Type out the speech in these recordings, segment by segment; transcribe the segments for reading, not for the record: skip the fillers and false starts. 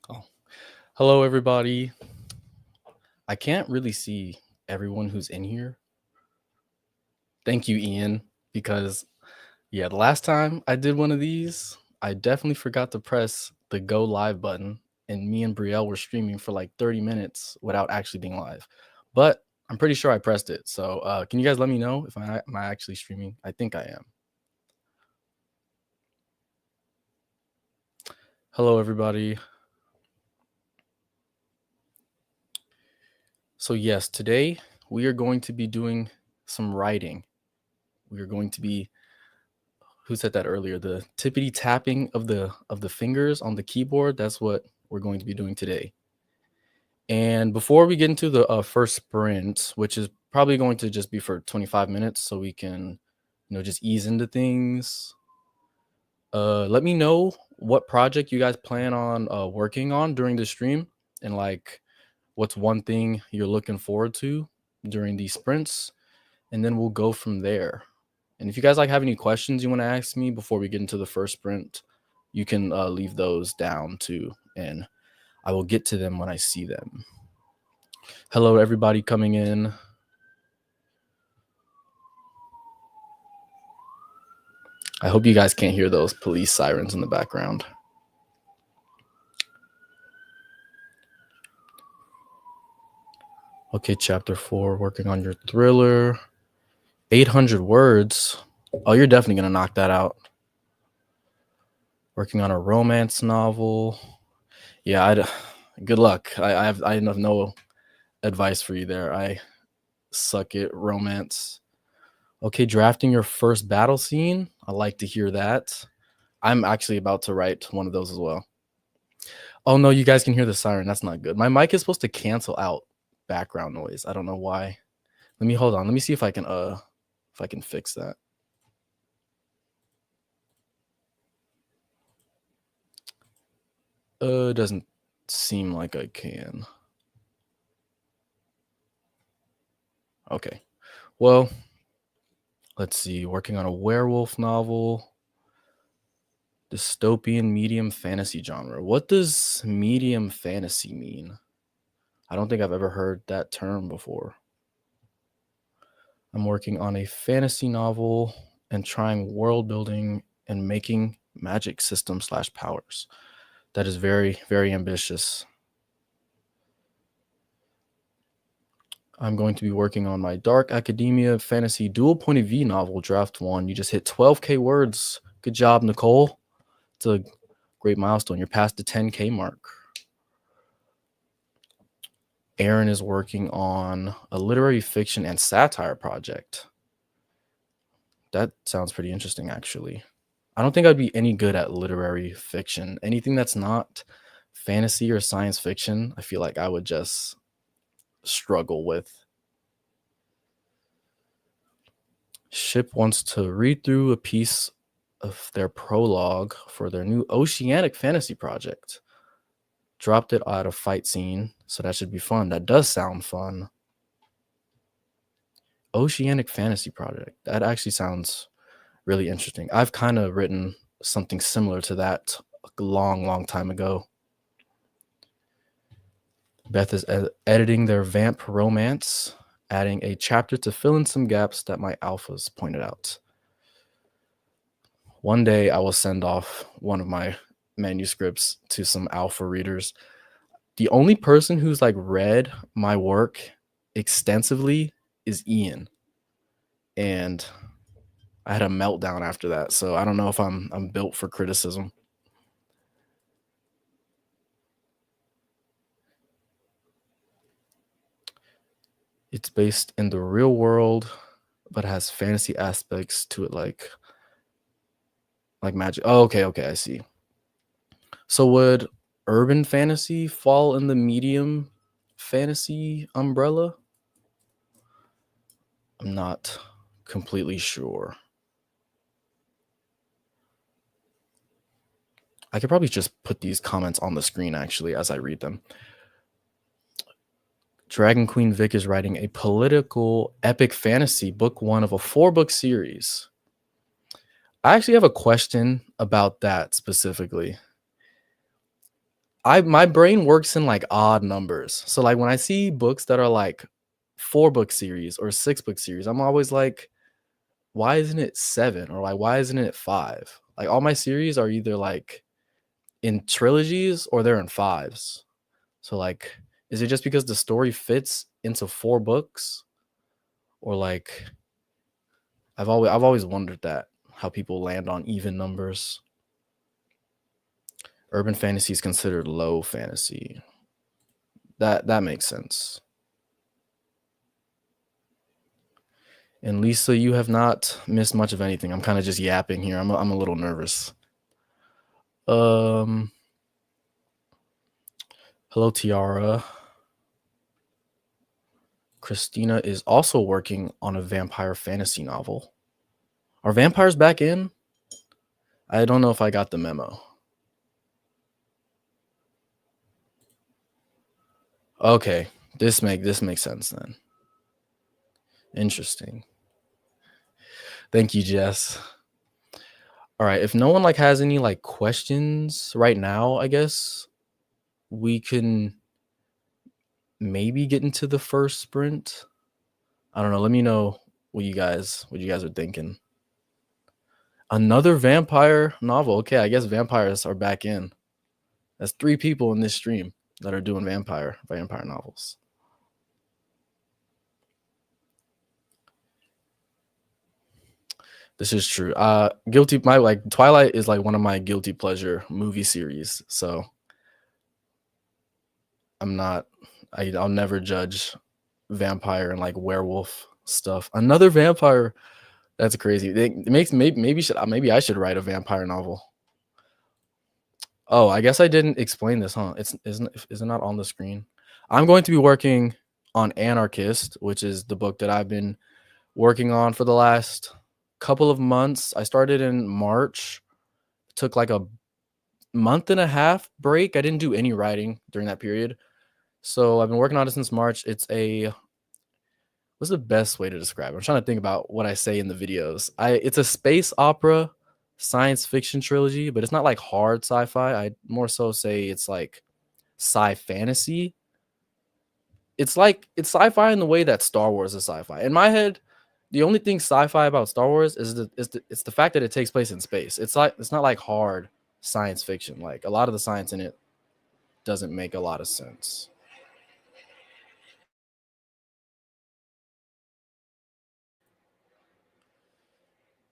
Oh, hello, everybody. I can't really see everyone who's in here. Thank you, Ian, because yeah, the last time I did one of these, I definitely forgot to press the go live button, and me and Brielle were streaming for like 30 minutes without actually being live. But I'm pretty sure I pressed it. So can you guys let me know if am I actually streaming? I think I am. Hello, everybody. So yes, today we are going to be doing some writing. We are going to be who said that earlier, the tippity tapping of the fingers on the keyboard. That's what we're going to be doing today. And before we get into the first sprint, which is probably going to just be for 25 minutes, so we can just ease into things. Let me know what project you guys plan on working on during the stream, and like what's one thing you're looking forward to during these sprints, and then we'll go from there. And if you guys have any questions you want to ask me before we get into the first sprint, you can leave those down too, and I will get to them when I see them. Hello, everybody coming in. I hope you guys can't hear those police sirens in the background. Okay, chapter 4, working on your thriller. 800 words. Oh, you're definitely going to knock that out. Working on a romance novel. Yeah, good luck. I have no advice for you there. I suck at romance. Okay, drafting your first battle scene. I like to hear that. I'm actually about to write one of those as well. Oh no, you guys can hear the siren. That's not good. My mic is supposed to cancel out background noise. I don't know why. Let me hold on. Let me see if I can fix that. It doesn't seem like I can. Okay. Well, let's see. Working on a werewolf novel. Dystopian medium fantasy genre. What does medium fantasy mean? I don't think I've ever heard that term before. I'm working on a fantasy novel and trying world building and making magic systems / powers. That is very, very ambitious. I'm going to be working on my dark academia fantasy dual point of view novel, draft 1. You just hit 12K words. Good job, Nicole. It's a great milestone. You're past the 10K mark. Aaron is working on a literary fiction and satire project. That sounds pretty interesting, actually. I don't think I'd be any good at literary fiction. Anything that's not fantasy or science fiction, I feel like I would just struggle with. Ship wants to read through a piece of their prologue for their new oceanic fantasy project. Dropped it at a fight scene, so that should be fun. That does sound fun. Oceanic fantasy project. That actually sounds really interesting. I've kind of written something similar to that a long time ago. Beth is editing their vamp romance, adding a chapter to fill in some gaps that my alphas pointed out. One day I will send off one of my manuscripts to some alpha readers. The only person who's read my work extensively is Ian. And I had a meltdown after that. So I don't know if I'm built for criticism. It's based in the real world, but has fantasy aspects to it, like magic. Oh, okay, I see. So would urban fantasy fall in the medium fantasy umbrella? I'm not completely sure. I could probably just put these comments on the screen, actually, as I read them. Dragon Queen Vic is writing a political epic fantasy, book 1 of a 4-book series. I actually have a question about that specifically. I my brain works in, like, odd numbers. So, like, when I see books that are, like, 4-book series or 6-book series, I'm always like, "Why isn't it 7?" Or, like, "Why isn't it 5?" Like, all my series are either, like, in trilogies or they're in 5s. So, like, is it just because the story fits into 4 books? Or, like, I've always wondered that, how people land on even numbers. Urban fantasy is considered low fantasy. That makes sense. And Lisa, you have not missed much of anything. I'm kinda just yapping here. I'm a little nervous. Um, hello, Tiara. Christina is also working on a vampire fantasy novel. Are vampires back in? I don't know if I got the memo. Okay, this makes sense then. Interesting. Thank you, Jess. All right, if no one like has any like questions right now, I guess we can maybe get into the first sprint. I don't know. Let me know what you guys are thinking. Another vampire novel. Okay, I guess vampires are back in. That's 3 people in this stream that are doing vampire novels. This is true. Guilty my like Twilight is like one of my guilty pleasure movie series. So I'm not I'll never judge vampire and like werewolf stuff. Another vampire. That's crazy. It makes maybe I should write a vampire novel. Oh, I guess I didn't explain this, huh? Is it not on the screen? I'm going to be working on Anarchist, which is the book that I've been working on for the last couple of months. I started in March, took like a month and a half break. I didn't do any writing during that period. So I've been working on it since March. What's the best way to describe it? I'm trying to think about what I say in the videos. It's a space opera science fiction trilogy, but it's not like hard sci-fi. I more so say it's like sci fantasy. It's sci-fi in the way that Star Wars is sci-fi. In my head, the only thing sci-fi about Star Wars it's the fact that it takes place in space. It's not like hard science fiction. Like a lot of the science in it doesn't make a lot of sense.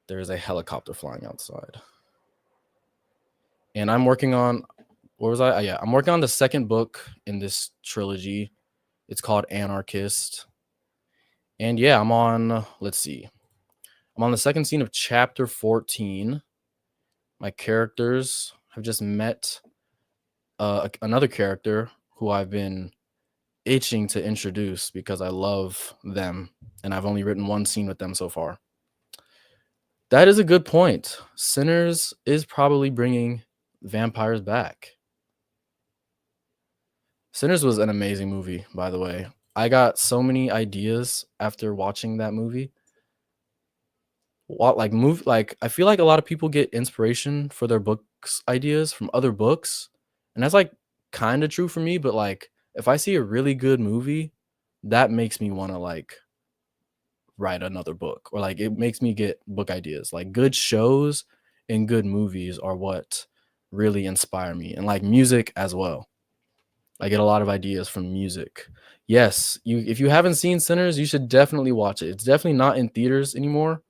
There is a helicopter flying outside. And I'm working on what was I? Yeah, I'm working on the second book in this trilogy. It's called Anarchist. And yeah, let's see. I'm on the second scene of chapter 14. My characters have just met another character who I've been itching to introduce because I love them and I've only written one scene with them so far. That is a good point. Sinners is probably bringing vampires back. Sinners was an amazing movie, by the way. I got so many ideas after watching that movie. What like I feel like a lot of people get inspiration for their books ideas from other books, and that's like kind of true for me. But like if I see a really good movie, that makes me want to like write another book, or like it makes me get book ideas. Like good shows and good movies are what really inspire me, and like music as well. I get a lot of ideas from music. Yes, you if you haven't seen Sinners, you should definitely watch it. It's definitely not in theaters anymore.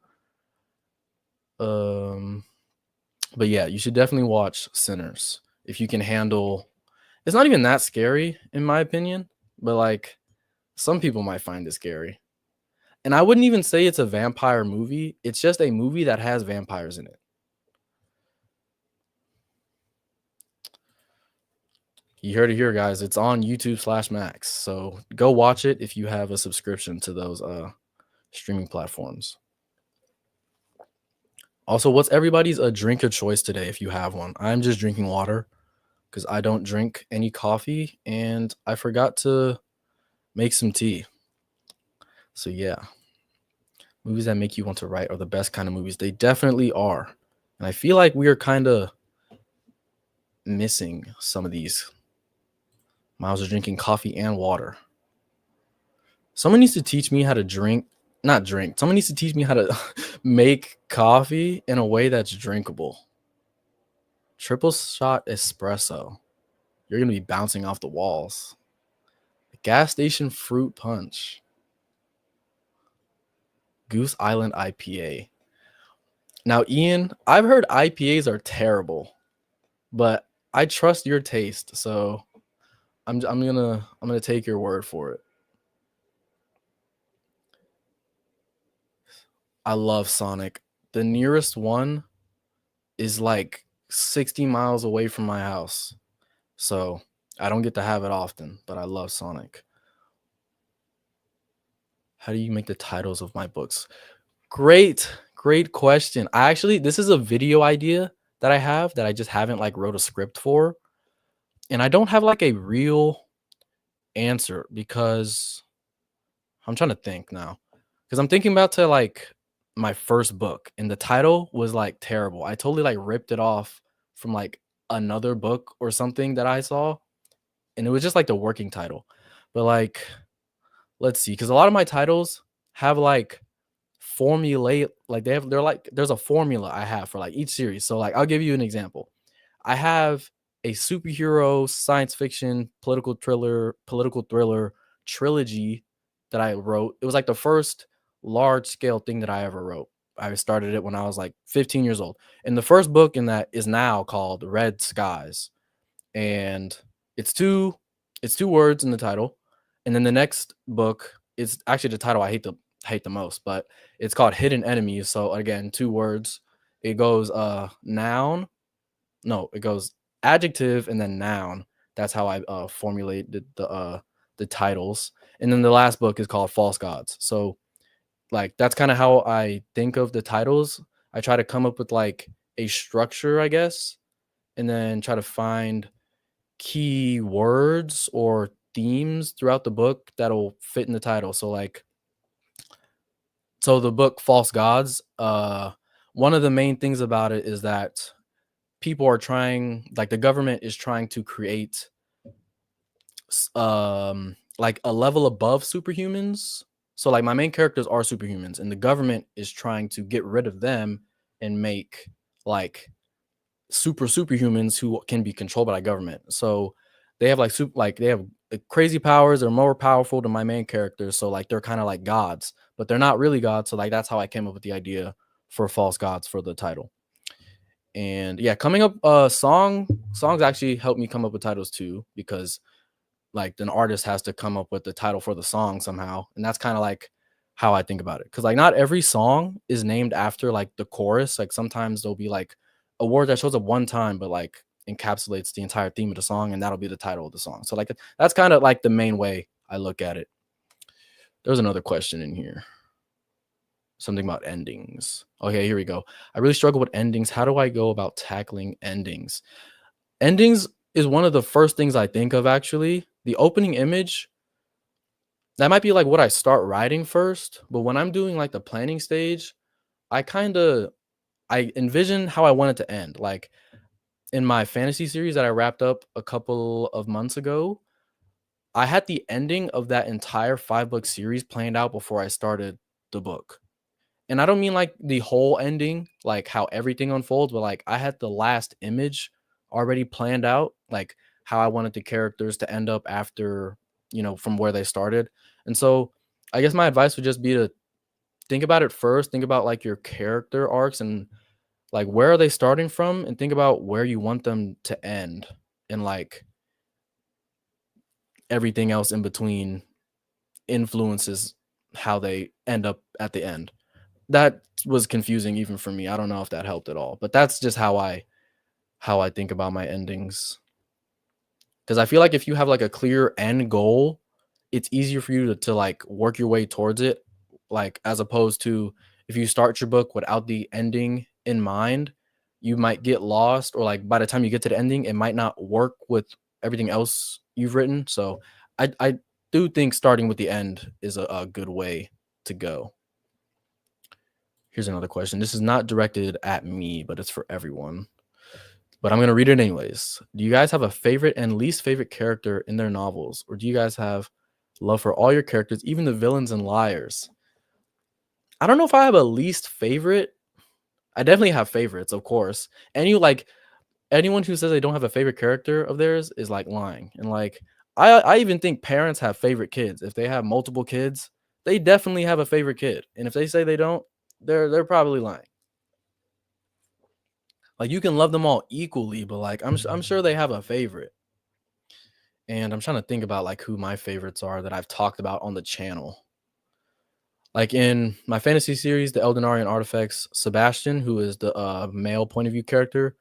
Um, but yeah, you should definitely watch Sinners if you can handle. It's not even that scary in my opinion, but like some people might find it scary. And I wouldn't even say it's a vampire movie. It's just a movie that has vampires in it. You heard it here, guys. It's on YouTube/Max. So go watch it if you have a subscription to those streaming platforms. Also, what's everybody's a drink of choice today if you have one? I'm just drinking water because I don't drink any coffee and I forgot to make some tea. So yeah, movies that make you want to write are the best kind of movies. They definitely are. And I feel like we are kind of missing some of these. Miles is drinking coffee and water. Someone needs to teach me how to drink, not drink. Someone needs to teach me how to make coffee in a way that's drinkable. Triple shot espresso. You're going to be bouncing off the walls. Gas station fruit punch. Goose Island IPA. Now, Ian, I've heard IPAs are terrible, but I trust your taste, so I'm gonna take your word for it. I love Sonic. The nearest one is like 60 miles away from my house, so I don't get to have it often, but I love Sonic. How do you make the titles of my books? Great question. This is a video idea that I have that I just haven't like wrote a script for, and I don't have like a real answer because I'm trying to think now. Because I'm thinking about to like my first book, and the title was like terrible. I totally like ripped it off from like another book or something that I saw, and it was just like the working title. But like, let's see, because a lot of my titles have like formulate, like they're like there's a formula I have for like each series. So like I'll give you an example. I have a superhero science fiction political thriller trilogy that I wrote. It was like the first large scale thing that I ever wrote. I started it when I was like 15 years old. And the first book in that is now called Red Skies. And it's two words in the title. And then the next book is actually the title I hate the most, but it's called Hidden Enemies. So again, 2 words. It goes noun. No, it goes adjective and then noun. That's how I formulated the titles. And then the last book is called False Gods. So like that's kind of how I think of the titles. I try to come up with like a structure, I guess, and then try to find key words or themes throughout the book that'll fit in the title. So the book False Gods, one of the main things about it is that people are trying, like the government is trying to create like a level above superhumans. So like my main characters are superhumans, and the government is trying to get rid of them and make like superhumans who can be controlled by the government. So they have they have crazy powers. They're more powerful than my main characters. So like they're kind of like gods, but they're not really gods. So like that's how I came up with the idea for False Gods for the title. And yeah, coming up songs actually help me come up with titles too, because like an artist has to come up with the title for the song somehow. And that's kind of like how I think about it. Cause like not every song is named after like the chorus. Like sometimes there'll be like a word that shows up one time, but like encapsulates the entire theme of the song, and that'll be the title of the song. So like that's kind of like the main way I look at it. There's another question in here. Something about endings. Okay, here we go. I really struggle with endings. How do I go about tackling endings? Endings is one of the first things I think of, actually. The opening image, that might be like what I start writing first, but when I'm doing like the planning stage, I envision how I want it to end. Like in my fantasy series that I wrapped up a couple of months ago, I had the ending of that entire 5-book series planned out before I started the book. And I don't mean like the whole ending, like how everything unfolds, but like I had the last image already planned out, like how I wanted the characters to end up after, from where they started. And so I guess my advice would just be to think about it first, think about like your character arcs and like where are they starting from, and think about where you want them to end, and like everything else in between influences how they end up at the end. That was confusing even for me. I don't know if that helped at all, but that's just how I think about my endings. Because I feel like if you have like a clear end goal, it's easier for you to like work your way towards it. Like as opposed to if you start your book without the ending in mind, you might get lost, or like by the time you get to the ending, it might not work with everything else you've written. So I do think starting with the end is a good way to go. Here's another question. This is not directed at me, but it's for everyone. but I'm gonna read it anyways. Do you guys have a favorite and least favorite character in their novels, or do you guys have love for all your characters, even the villains and liars? I don't know if I have a least favorite. I definitely have favorites, of course. And you like anyone who says they don't have a favorite character of theirs is like lying. And like I even think parents have favorite kids. If they have multiple kids, they definitely have a favorite kid. And if they say they don't, they're probably lying. Like you can love them all equally, but like I'm sure they have a favorite. And I'm trying to think about like who my favorites are that I've talked about on the channel. Like in my fantasy series, the Eldenarian Artifacts, Sebastian, who is the male point of view character,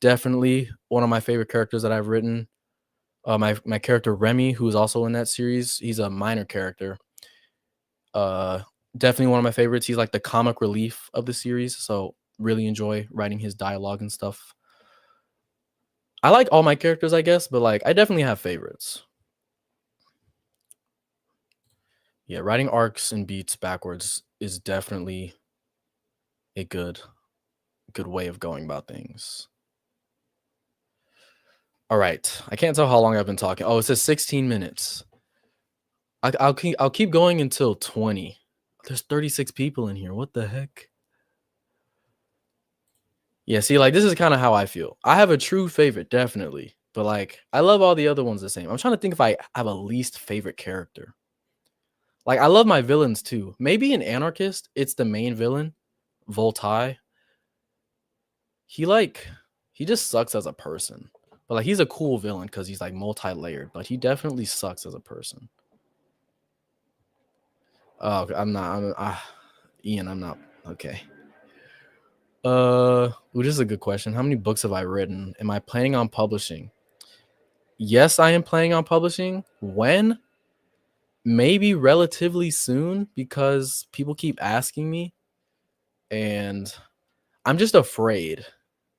definitely one of my favorite characters that I've written. My character Remy, who is also in that series, he's a minor character. Uh, Definitely one of my favorites. He's like the comic relief of the series, so really enjoy writing his dialogue and stuff. I like all my characters, I guess, but like I definitely have favorites. Yeah, writing arcs and beats backwards is definitely a good way of going about things. All right, I can't tell how long I've been talking. Oh, it says 16 minutes. I'll keep going until 20. There's 36 people in here. What the heck? Yeah, see, like this is kind of how I feel. I have a true favorite, definitely, but like I love all the other ones the same. I'm trying to think if I have a least favorite character. Like I love my villains too. Maybe in Anarchist, it's the main villain, Voltai. He like he just sucks as a person. But like he's a cool villain because he's like multi-layered, but he definitely sucks as a person. Oh, Ian, I'm not okay. This is a good question. How many books have I written? Am I planning on publishing? Yes, I am planning on publishing. When? Maybe relatively soon because people keep asking me and I'm just afraid,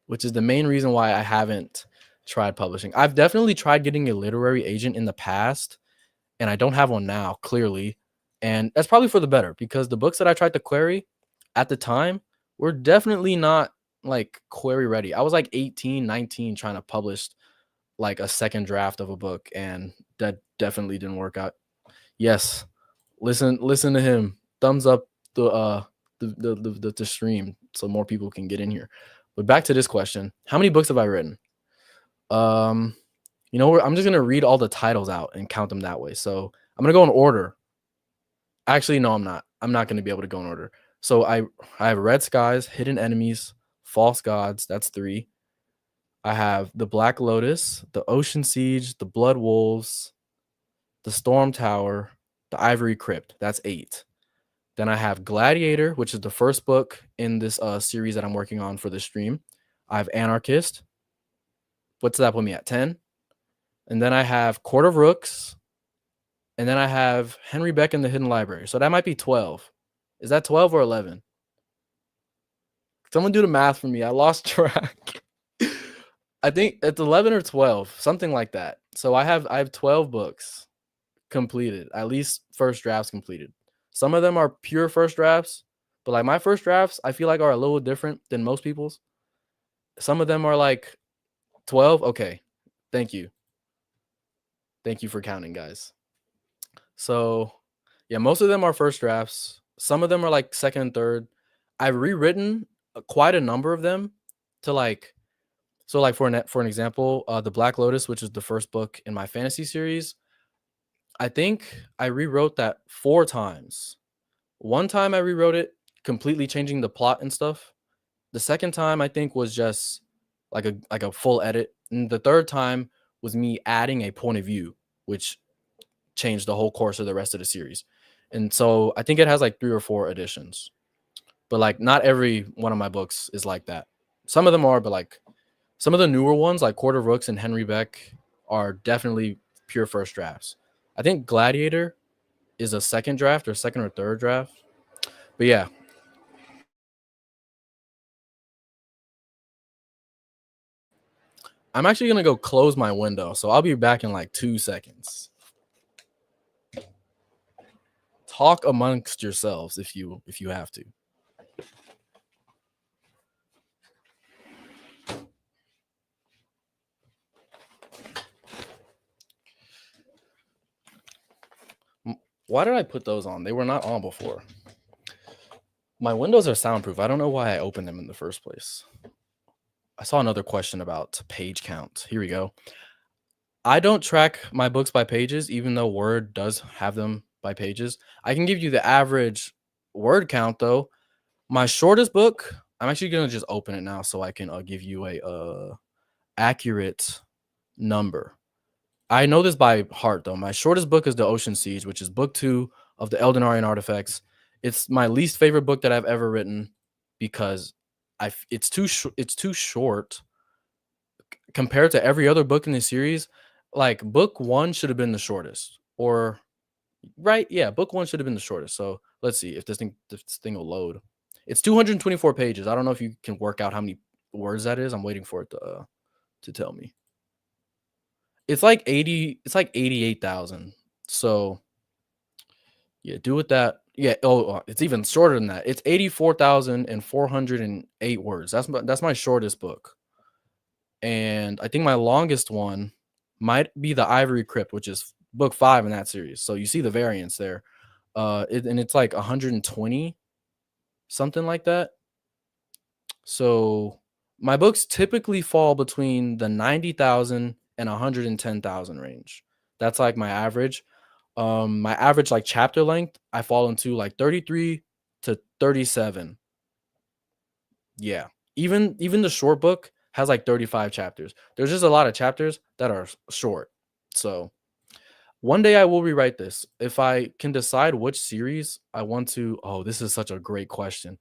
which is the main reason why I haven't tried publishing. I've definitely tried getting a literary agent in the past, and I don't have one now, clearly. And that's probably for the better because the books that I tried to query at the time were definitely not like query ready. I was like 18, 19 trying to publish like a second draft of a book, and that definitely didn't work out. Yes. Listen to him. Thumbs up the the stream so more people can get in here. But back to this question. How many books have I written? Um, you know, I'm just gonna read all the titles out and count them that way. So I'm gonna go in order. Actually, no, I'm not. I'm not gonna be able to go in order. So I have Red Skies, Hidden Enemies, False Gods. That's 3. I have the Black Lotus, the Ocean Siege, the Blood Wolves, the Storm Tower, the Ivory Crypt. That's 8. Then I have Gladiator, which is the first book in this series that I'm working on for the stream. I have Anarchist. What's that put me at? 10. And then I have Court of Rooks. And then I have Henry Beck and the Hidden Library. So that might be 12. Is that 12 or 11? Someone do the math for me. I lost track. I think it's 11 or 12, something like that. So I have 12 books completed, at least first drafts completed. Some of them are pure first drafts, but like my first drafts, I feel like are a little different than most people's. Some of them are like 12. Okay. Thank you. Thank you for counting, guys. So, yeah, most of them are first drafts. Some of them are like second and third. I've rewritten quite a number of them to like so like for an example, the Black Lotus, which is the first book in my fantasy series, I think I rewrote that 4 times. One time I rewrote it, completely changing the plot and stuff. The second time I think was just like a full edit. And the third time was me adding a point of view, which changed the whole course of the rest of the series. And so I think it has like 3 or 4 editions. But like not every one of my books is like that. Some of them are, but like some of the newer ones, like Court of Rooks and Henry Beck, are definitely pure first drafts. I think Gladiator is a second draft or second or third draft. But yeah. I'm actually going to go close my window. So I'll be back in like 2 seconds. Talk amongst yourselves if you have to. Why did I put those on? They were not on before. My windows are soundproof. I don't know why I opened them in the first place. I saw another question about page count. Here we go. I don't track my books by pages, even though Word does have them by pages. I can give you the average word count, though. My shortest book, I'm actually going to just open it now so I can give you a accurate number. I know this by heart, though. My shortest book is The Ocean Siege, which is book 2 of the Eldenarian Artifacts. It's my least favorite book that I've ever written because it's too short compared to every other book in the series. Like book 1 should have been the shortest, or right? Yeah, book 1 should have been the shortest. So let's see if this thing will load. It's 224 pages. I don't know if you can work out how many words that is. I'm waiting for it to tell me. It's like 80. It's like 88,000. So yeah, do with that. Yeah. Oh, it's even shorter than that. It's 84,408 words. That's my shortest book. And I think my longest one might be the Ivory Crypt, which is book 5 in that series. So you see the variance there. And it's like 120, something like that. So my books typically fall between the 90,000 and 110,000 range. That's like my average. My average like chapter length, I fall into like 33 to 37. Yeah. Even the short book has like 35 chapters. There's just a lot of chapters that are short. So one day I will rewrite this. If I can decide which series I want to. Oh, this is such a great question.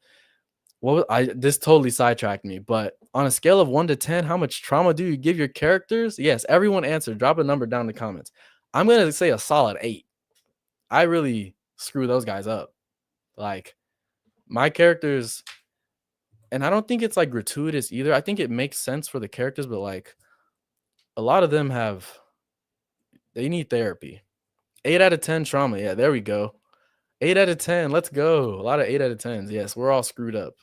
This totally sidetracked me, but on a scale of 1 to 10, how much trauma do you give your characters? Yes, everyone answer. Drop a number down in the comments. I'm going to say a solid 8. I really screw those guys up. Like my characters, and I don't think it's like gratuitous either. I think it makes sense for the characters, but like a lot of them they need therapy. 8 out of 10 trauma. Yeah, there we go. 8 out of 10. Let's go. A lot of 8 out of 10s. Yes, we're all screwed up.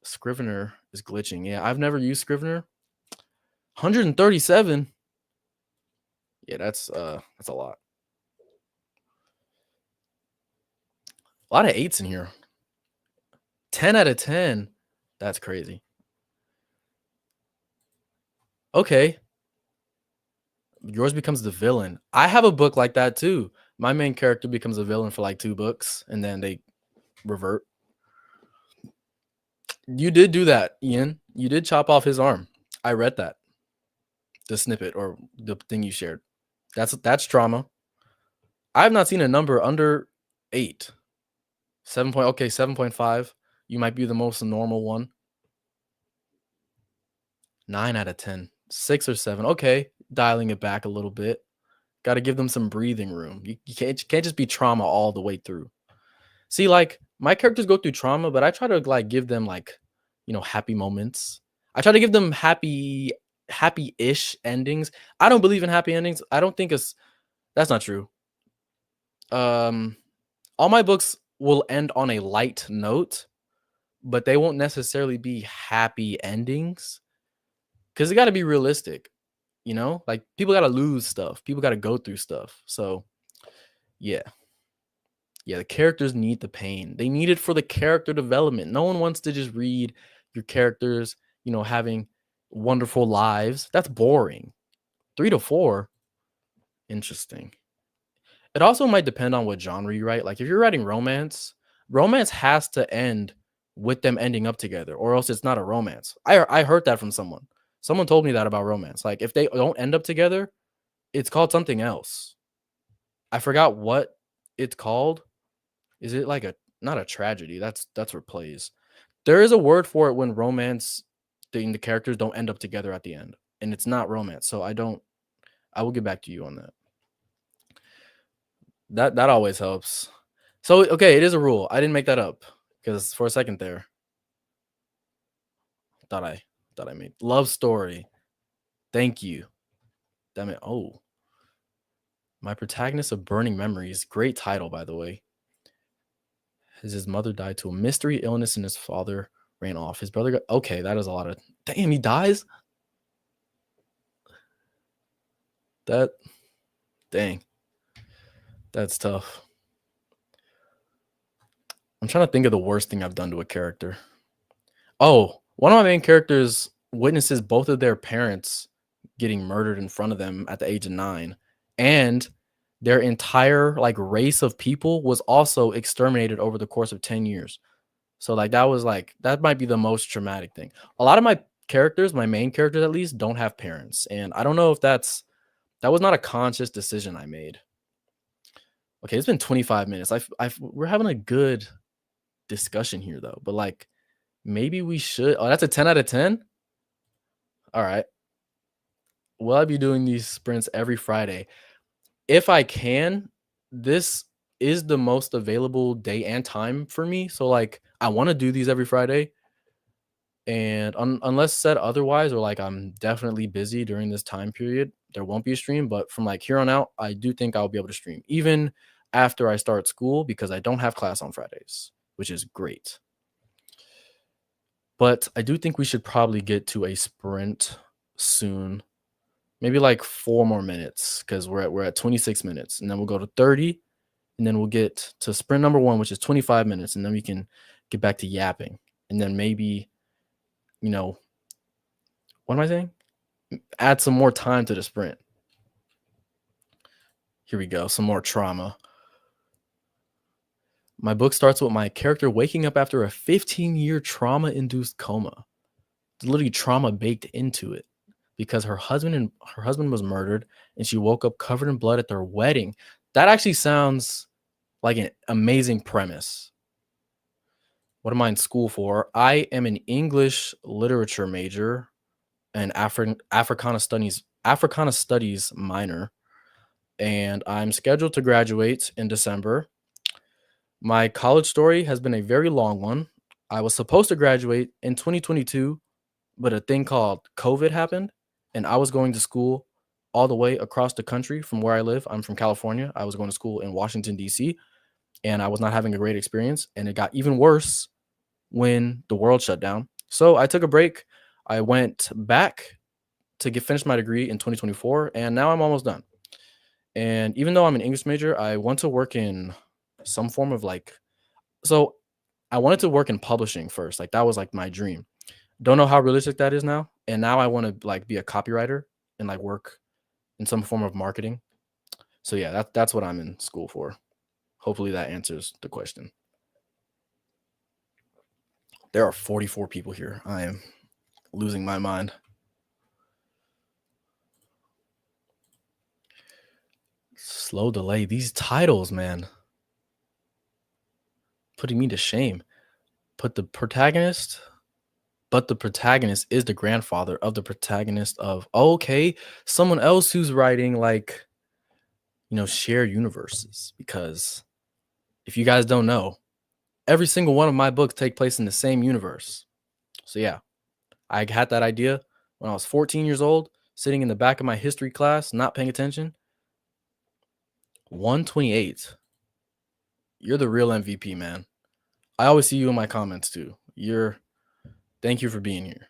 Scrivener is glitching. Yeah, I've never used Scrivener. 137. Yeah, that's a lot. A lot of 8s in here. 10 out of 10. That's crazy. Okay. Yours becomes the villain. I have a book like that too. My main character becomes a villain for like 2 books and then they revert. You did do that, Ian. You did chop off his arm. I read that. The snippet or the thing you shared. That's trauma. I have not seen a number under 8. 7.5. You might be the most normal one. 9 out of 10. 6 or 7. Okay, dialing it back a little bit. Got to give them some breathing room. You can't just be trauma all the way through. See, like my characters go through trauma, but I try to like give them like, happy moments. I try to give them happy-ish endings. I don't believe in happy endings. I don't think that's not true. All my books will end on a light note, but they won't necessarily be happy endings because it got to be realistic. Like people got to lose stuff. People got to go through stuff. So yeah, the characters need the pain. They need it for the character development. No one wants to just read your characters, having wonderful lives. That's boring. 3 to 4. Interesting. It also might depend on what genre you write. Like if you're writing romance has to end with them ending up together, or else it's not a romance. I heard that from someone. Someone told me that about romance. Like if they don't end up together, it's called something else. I forgot what it's called. Is it like not a tragedy? That's what plays. There is a word for it when romance, the characters don't end up together at the end, and it's not romance. So I will get back to you on that. That always helps. So okay, it is a rule. I didn't make that up because for a second there, thought I made love story. Thank you. Damn it. Oh, my protagonist of Burning Memories. Great title, by the way. His mother died to a mystery illness and his father ran off. His brother got okay. That is a lot of damn. He dies. Dang. That's tough. I'm trying to think of the worst thing I've done to a character. Oh, one of my main characters witnesses both of their parents getting murdered in front of them at the age of 9, and their entire, like, race of people was also exterminated over the course of 10 years. So, like, that might be the most traumatic thing. A lot of my characters, my main characters at least, don't have parents, and I don't know if that was not a conscious decision I made. Okay, it's been 25 minutes. We're having a good discussion here though, but, like, maybe we should. Oh, that's a 10 out of 10? All right. Will I be doing these sprints every Friday? If I can, this is the most available day and time for me. So, like, I want to do these every Friday. And unless said otherwise, or like I'm definitely busy during this time period, there won't be a stream. But from like here on out, I do think I'll be able to stream even after I start school because I don't have class on Fridays, which is great. But I do think we should probably get to a sprint soon. Maybe like 4 more minutes because we're at 26 minutes, and then we'll go to 30, and then we'll get to sprint number one, which is 25 minutes, and then we can get back to yapping, and then maybe, you know, what am I saying? Add some more time to the sprint. Here we go. Some more trauma. My book starts with my character waking up after a 15-year trauma-induced coma. There's literally trauma baked into it because her husband was murdered, and she woke up covered in blood at their wedding. That actually sounds like an amazing premise. What am I in school for? I am an English literature major and Africana Studies minor, and I'm scheduled to graduate in December. My college story has been a very long one. I was supposed to graduate in 2022, but a thing called COVID happened, and I was going to school all the way across the country from where I live. I'm from California. I was going to school in Washington, D.C., and I was not having a great experience, and it got even worse when the world shut down. So I took a break. I went back to get finish my degree in 2024, and now I'm almost done. And even though I'm an English major, I want to work in some form of like, so I wanted to work in publishing first. Like that was like my dream. Don't know how realistic that is now. And now I want to like be a copywriter and like work in some form of marketing. So yeah, that's what I'm in school for. Hopefully that answers the question. There are 44 people here. I am losing my mind. Slow delay. These titles, man. Putting me to shame. But the protagonist is the grandfather of the protagonist of, okay, someone else who's writing like, shared universes. Because if you guys don't know, every single one of my books take place in the same universe. So yeah, I had that idea when I was 14 years old, sitting in the back of my history class, not paying attention. 128. You're the real MVP, man. I always see you in my comments too. Thank you for being here.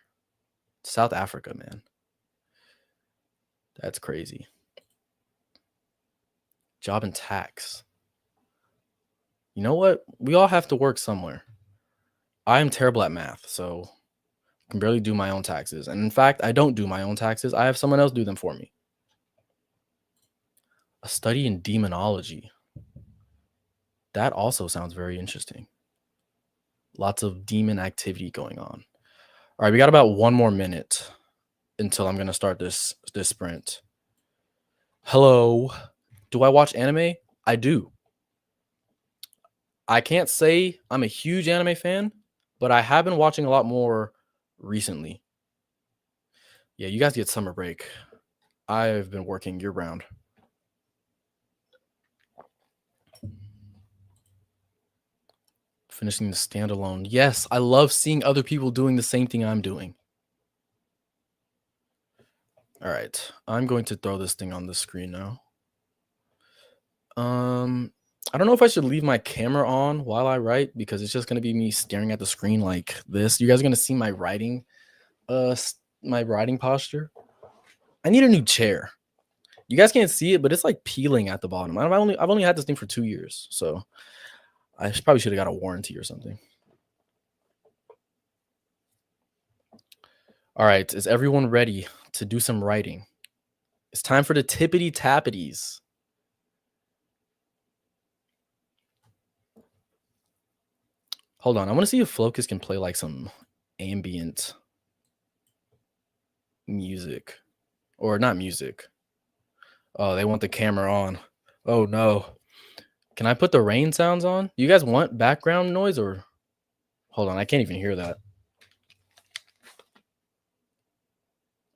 South Africa, man. That's crazy. Job and tax. You know what? We all have to work somewhere. I am terrible at math, so I can barely do my own taxes. And in fact, I don't do my own taxes. I have someone else do them for me. A study in demonology. That also sounds very interesting. Lots of demon activity going on. All right, we got about 1 more minute until I'm going to start this sprint. Hello. Do I watch anime? I do. I can't say I'm a huge anime fan, but I have been watching a lot more recently. Yeah, you guys get summer break. I've been working year round. Finishing the standalone. Yes, I love seeing other people doing the same thing I'm doing. All right, I'm going to throw this thing on the screen now. I don't know if I should leave my camera on while I write because it's just going to be me staring at the screen like this. You guys are going to see my writing posture. I need a new chair. You guys can't see it, but it's like peeling at the bottom. I've only had this thing for 2 years, so probably should have got a warranty or something. All right, is everyone ready to do some writing? It's time for the tippity tappities. Hold on, I want to see if Focus can play like some ambient music or not music. Oh, they want the camera on. Oh no. Can I put the rain sounds on? You guys want background noise or hold on, I can't even hear that.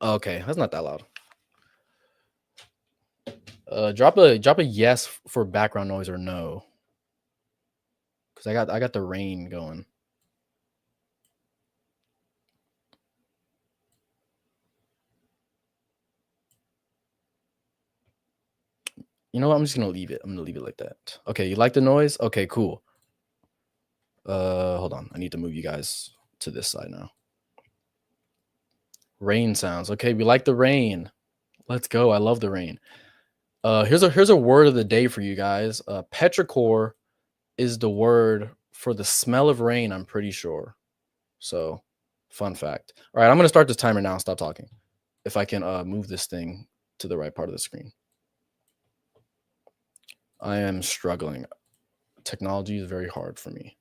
Okay, that's not that loud. Drop a yes for background noise or no. Cuz I got the rain going. You know what? I'm just going to leave it. I'm going to leave it like that. Okay, you like the noise? Okay, cool. Hold on. I need to move you guys to this side now. Rain sounds. Okay, we like the rain. Let's go. I love the rain. Here's a word of the day for you guys. Petrichor is the word for the smell of rain, I'm pretty sure. So, fun fact. All right, I'm going to start this timer now. Stop talking. If I can move this thing to the right part of the screen. I am struggling. Technology is very hard for me.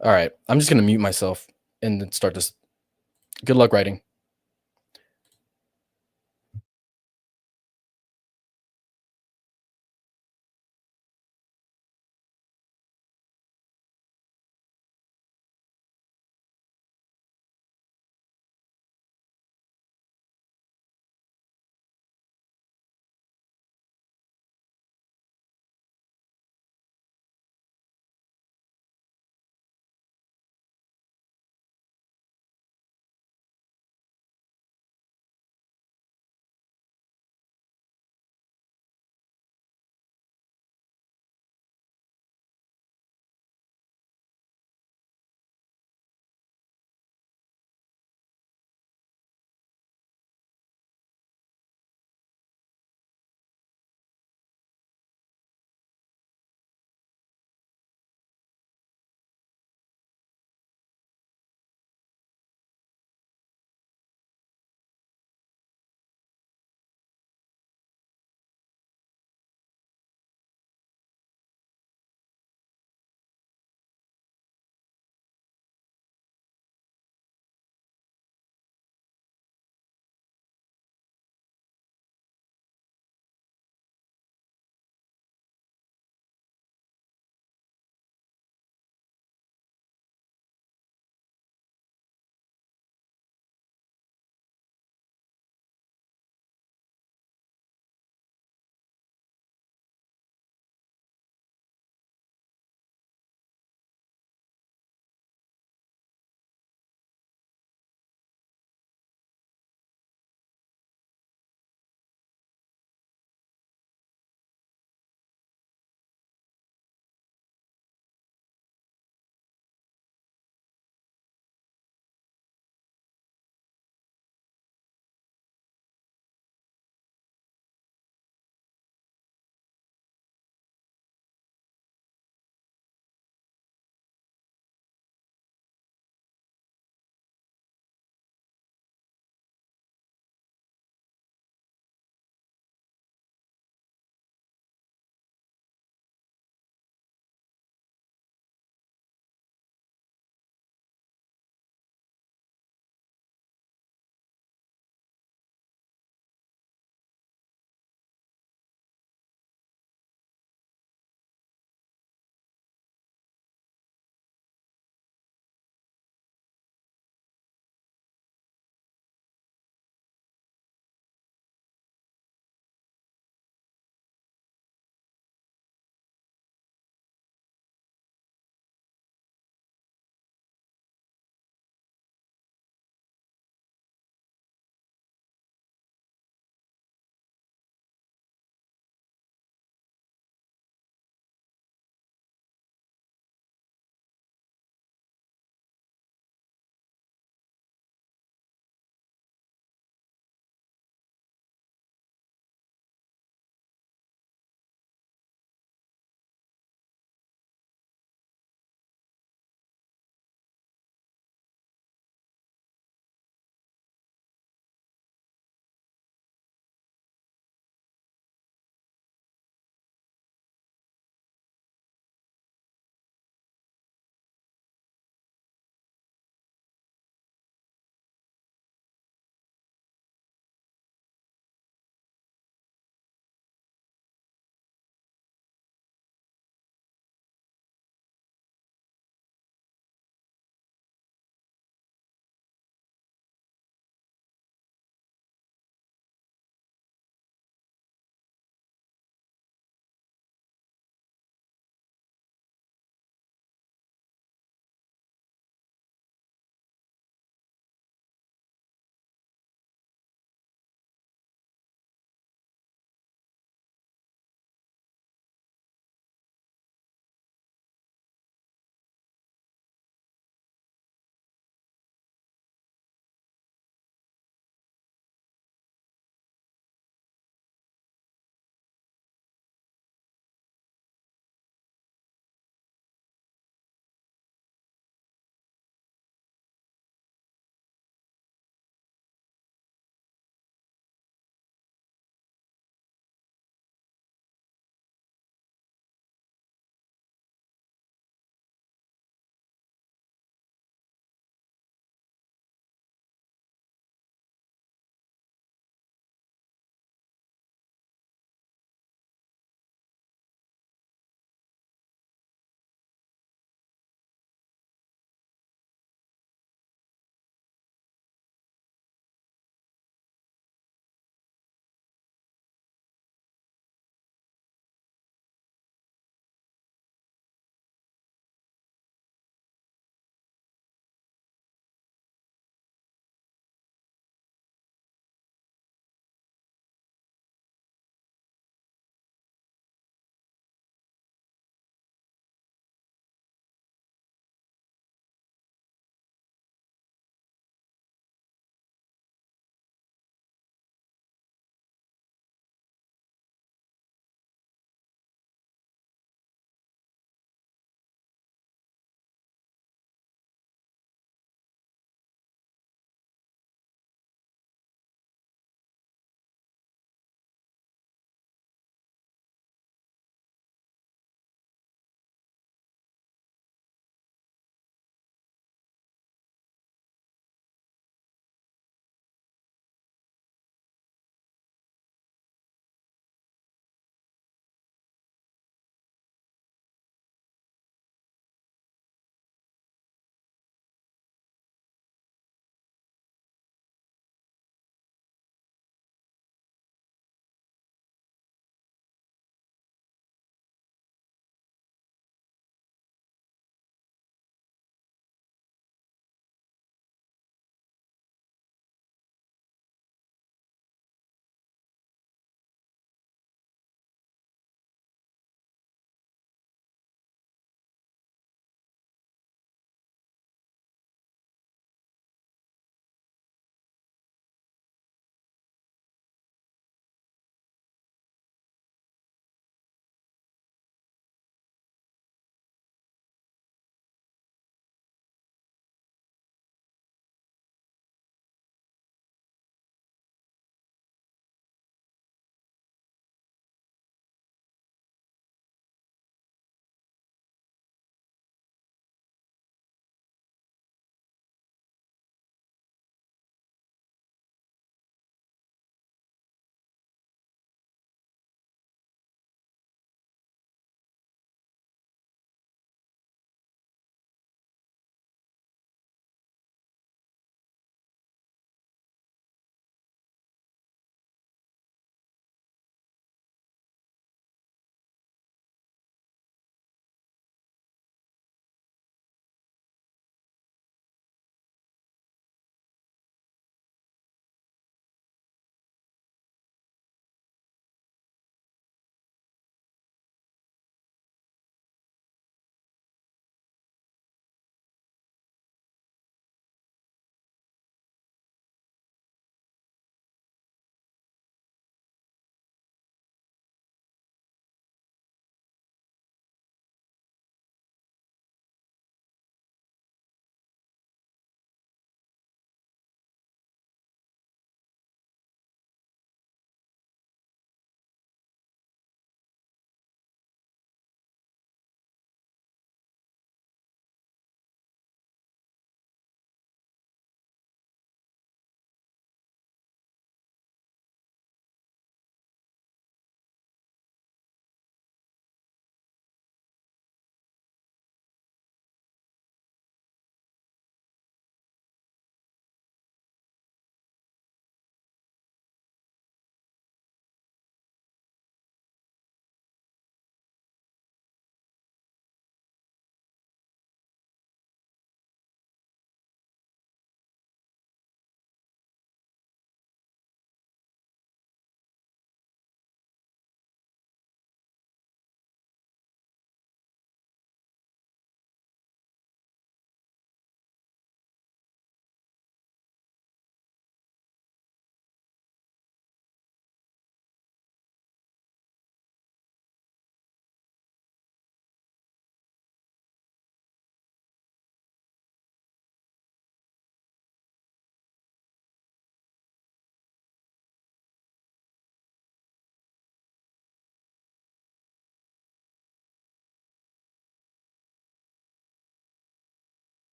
All right, I'm just going to mute myself and then start this. Good luck writing.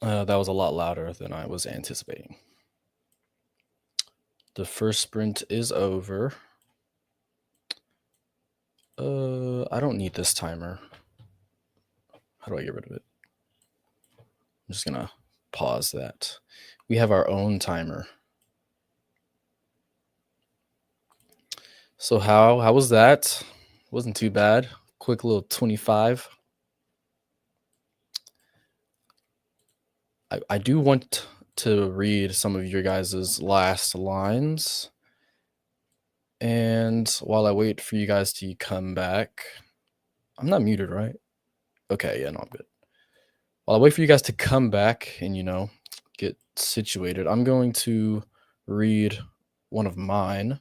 That was a lot louder than I was anticipating. The first sprint is over. I don't need this timer. How do I get rid of it? I'm just gonna pause that. We have our own timer. So how was that? Wasn't too bad. Quick little 25. I do want to read some of your guys' last lines. And while I wait for you guys to come back, I'm not muted, right? Okay, yeah, no, I'm good. While I wait for you guys to come back and, get situated, I'm going to read one of mine.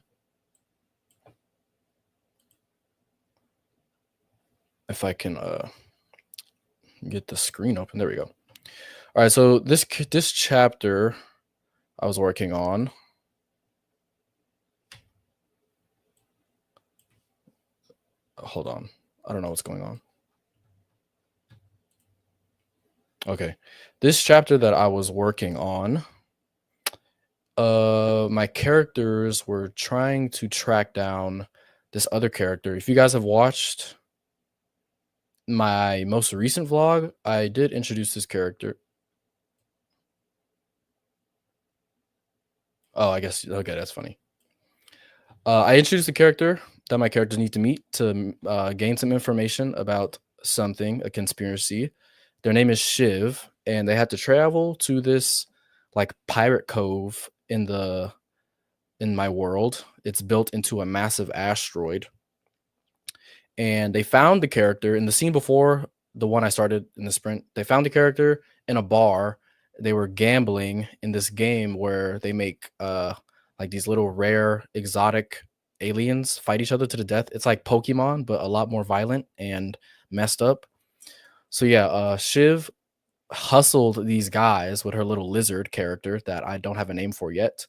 If I can get the screen open. There we go. All right, so this chapter I was working on. Hold on. I don't know what's going on. Okay. This chapter that I was working on, my characters were trying to track down this other character. If you guys have watched my most recent vlog, I did introduce this character. Oh, I guess, okay, that's funny. I introduced the character that my characters need to meet to gain some information about something, a conspiracy. Their name is Shiv, and they had to travel to this like pirate cove in my world. It's built into a massive asteroid. And they found the character in the scene before the one I started in the sprint. They found the character in a bar. They were gambling in this game where they make like these little rare exotic aliens fight each other to the death. It's like Pokemon, but a lot more violent and messed up. So yeah, Shiv hustled these guys with her little lizard character that I don't have a name for yet.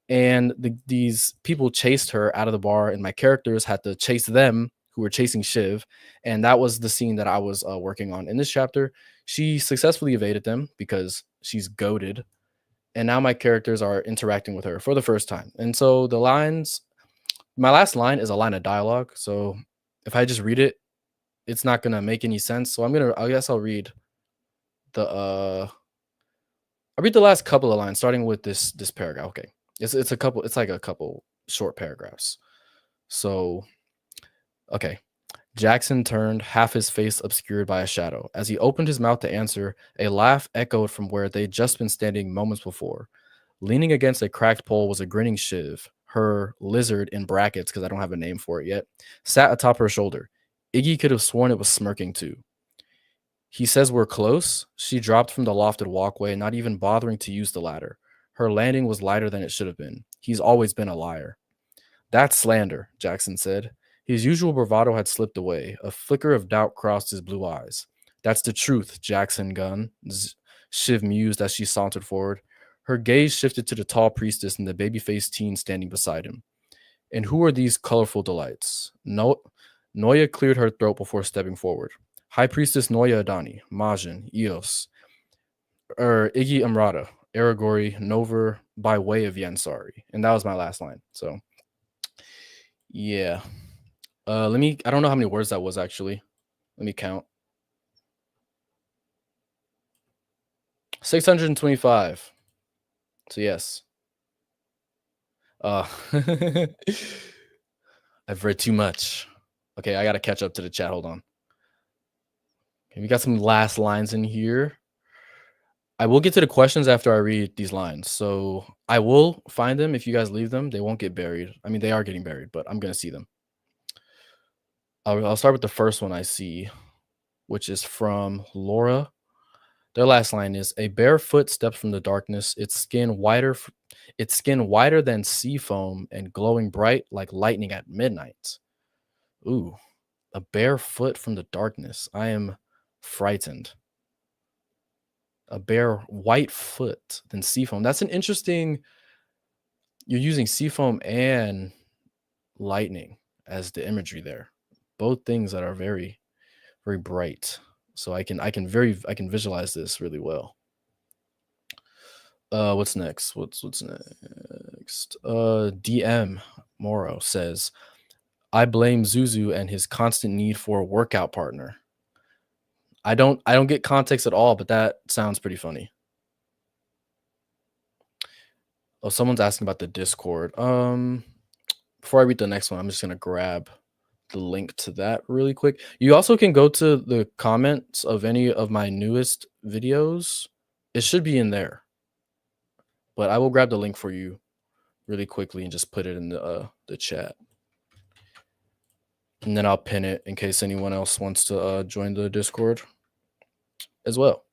And these people chased her out of the bar, and my characters had to chase them who were chasing Shiv. And that was the scene that I was working on in this chapter. She successfully evaded them because she's goaded. And now my characters are interacting with her for the first time. And so the lines, my last line is a line of dialogue. So if I just read it, it's not going to make any sense. So I guess I'll read the last couple of lines starting with this paragraph. Okay. It's like a couple short paragraphs. So, okay. Jackson turned, half his face obscured by a shadow. As he opened his mouth to answer, a laugh echoed from where they'd just been standing moments before. Leaning against a cracked pole was a grinning Shiv. Her lizard, in brackets, because I don't have a name for it yet, sat atop her shoulder. Iggy could have sworn it was smirking too. He says we're close. She dropped from the lofted walkway, not even bothering to use the ladder. Her landing was lighter than it should have been. He's always been a liar. That's slander, Jackson said. His usual bravado had slipped away. A flicker of doubt crossed his blue eyes. That's the truth, Jackson Gunn, Shiv mused as she sauntered forward. Her gaze shifted to the tall priestess and the baby-faced teen standing beside him. And who are these colorful delights? No, Noya cleared her throat before stepping forward. High Priestess Noya Adani, Majin, Eos, Iggy Amrata, Aragori, Nover, by way of Yansari. And that was my last line. So, yeah. I don't know how many words that was actually. Let me count. 625. So, yes. I've read too much. Okay, I got to catch up to the chat. Hold on. Okay, we got some last lines in here. I will get to the questions after I read these lines. So I will find them. If you guys leave them, they won't get buried. I mean, they are getting buried, but I'm going to see them. I'll start with the first one I see, which is from Laura. Their last line is, a bare foot steps from the darkness, its skin whiter than sea foam and glowing bright like lightning at midnight. Ooh, a bare foot from the darkness. I am frightened. A bare white foot than sea foam. That's an interesting. You're using sea foam and lightning as the imagery there. Both things that are very, very bright. So I can visualize this really well. What's next? What's next? DM Moro says, I blame Zuzu and his constant need for a workout partner. I don't get context at all, but that sounds pretty funny. Oh, someone's asking about the Discord. Before I read the next one, I'm just gonna grab the link to that really quick. You also can go to the comments of any of my newest videos. It should be in there, but I will grab the link for you really quickly and just put it in the chat, and then I'll pin it in case anyone else wants to join the Discord as well.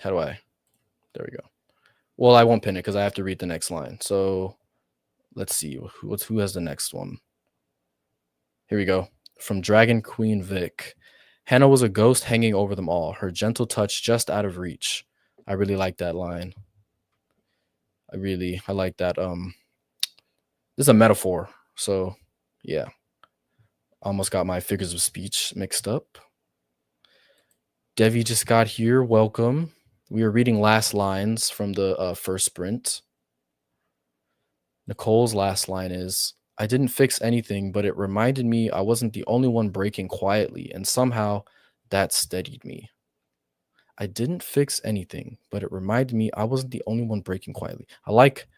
How do I? There we go. Well, I won't pin it because I have to read the next line. So let's see who has the next one. Here we go. From Dragon Queen Vic. Hannah was a ghost hanging over them all, her gentle touch just out of reach. I really like that line. I like that. This is a metaphor. So yeah. Almost got my figures of speech mixed up. Devi just got here. Welcome. We are reading last lines from the first sprint. Nicole's last line is, I didn't fix anything, but it reminded me I wasn't the only one breaking quietly, and somehow that steadied me. I didn't fix anything, but it reminded me I wasn't the only one breaking quietly. I like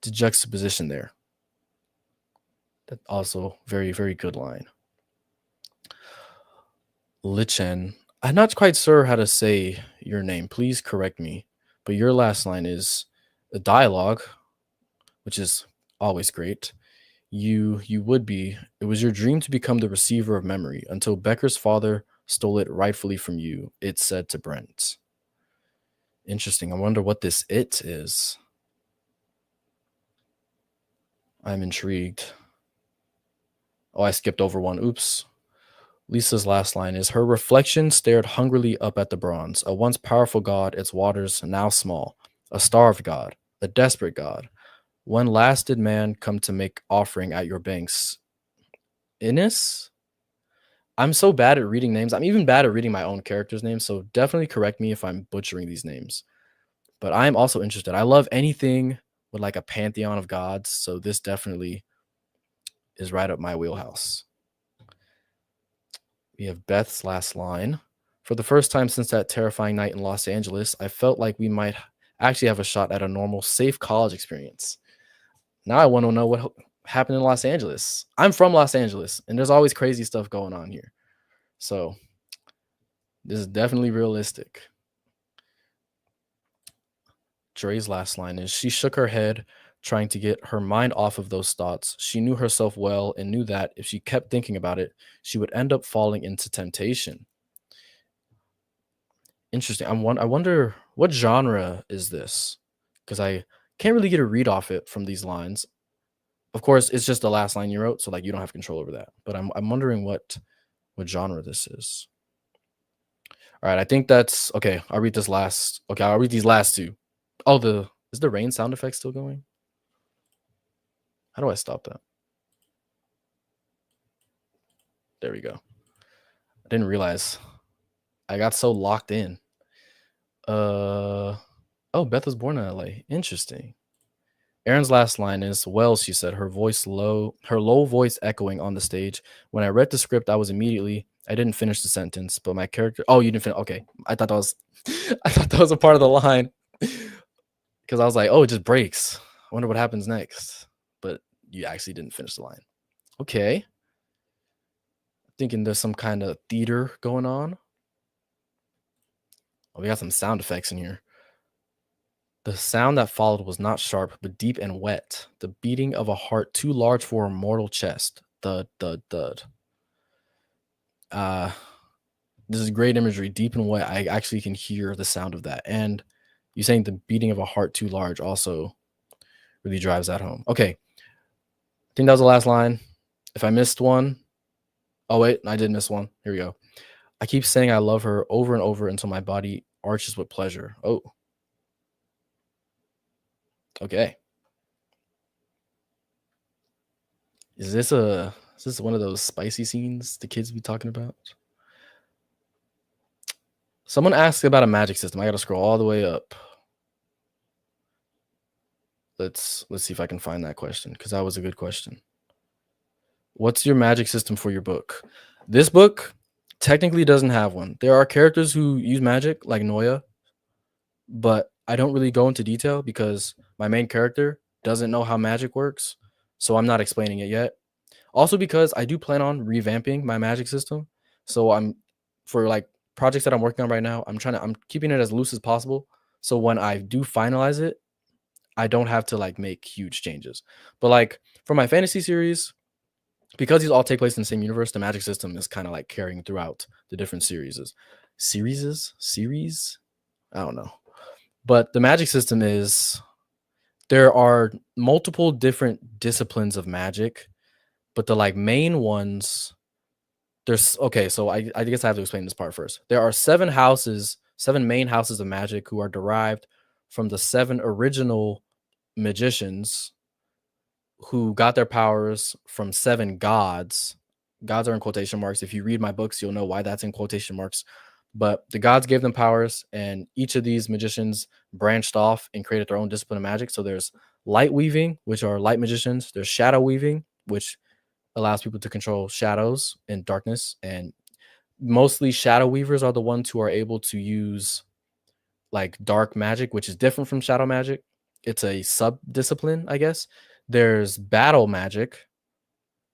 the juxtaposition there. That also very, very good line. Lichen, I'm not quite sure how to say your name. Please correct me. But your last line is a dialogue, which is always great. It was your dream to become the receiver of memory until Becker's father stole it rightfully from you, it said to Brent. Interesting. I wonder what this it is. I'm intrigued. Oh, I skipped over one. Oops. Lisa's last line is, her reflection stared hungrily up at the bronze, a once powerful god, its waters now small, a starved god, a desperate god. When last did man come to make offering at your banks? Innis? I'm so bad at reading names. I'm even bad at reading my own characters' names, so definitely correct me if I'm butchering these names. But I am also interested. I love anything with like a pantheon of gods, so this definitely is right up my wheelhouse. We have Beth's last line. For the first time since that terrifying night in Los Angeles, I felt like we might actually have a shot at a normal, safe college experience. Now I want to know what happened in Los Angeles. I'm from Los Angeles, and there's always crazy stuff going on here. So this is definitely realistic. Dre's last line is, she shook her head, trying to get her mind off of those thoughts. She knew herself well and knew that if she kept thinking about it, she would end up falling into temptation. Interesting. I wonder what genre is this? Because I can't really get a read off it from these lines. Of course, it's just the last line you wrote, so like you don't have control over that. But I'm wondering what genre this is. All right, I think that's okay. I'll read this last. Okay, I'll read these last two. Oh, is the rain sound effect still going? How do I stop that? There we go. I didn't realize. I got so locked in. Oh, Beth was born in LA. Interesting. Erin's last line is, well, she said, her low voice echoing on the stage. When I read the script, I didn't finish the sentence, but my character, oh, you didn't finish. Okay. I thought that was a part of the line. Because I was like, oh, it just breaks. I wonder what happens next. But you actually didn't finish the line. Okay. Thinking there's some kind of theater going on. Oh, we got some sound effects in here. The sound that followed was not sharp, but deep and wet. The beating of a heart too large for a mortal chest. Thud, thud, thud. This is great imagery, deep and wet. I actually can hear the sound of that. And you saying the beating of a heart too large also really drives that home. Okay. I think that was the last line. If I missed one, oh wait, I did miss one. Here we go. I keep saying I love her over and over until my body arches with pleasure. Oh. Okay. Is this one of those spicy scenes the kids be talking about? Someone asked about a magic system. I got to scroll all the way up. let's see if I can find that question because that was a good question. What's your magic system for your book? This book technically doesn't have one. There are characters who use magic, like Noya, but I don't really go into detail because my main character doesn't know how magic works, so I'm not explaining it yet. Also, because I do plan on revamping my magic system, so I'm for like projects that I'm working on right now. I'm keeping it as loose as possible, so when I do finalize it, I don't have to like make huge changes. But like for my fantasy series, because these all take place in the same universe, the magic system is kind of like carrying throughout the different series. I don't know, but the magic system is there are multiple different disciplines of magic, but the like main ones there's okay. So I guess I have to explain this part first. There are seven main houses of magic who are derived from the seven original magicians who got their powers from seven gods. Gods are in quotation marks. If you read my books, you'll know why that's in quotation marks. But the gods gave them powers, and each of these magicians branched off and created their own discipline of magic. So there's light weaving, which are light magicians. There's shadow weaving, which allows people to control shadows and darkness. And mostly shadow weavers are the ones who are able to use like dark magic, which is different from shadow magic. It's a sub discipline, I guess. There's battle magic,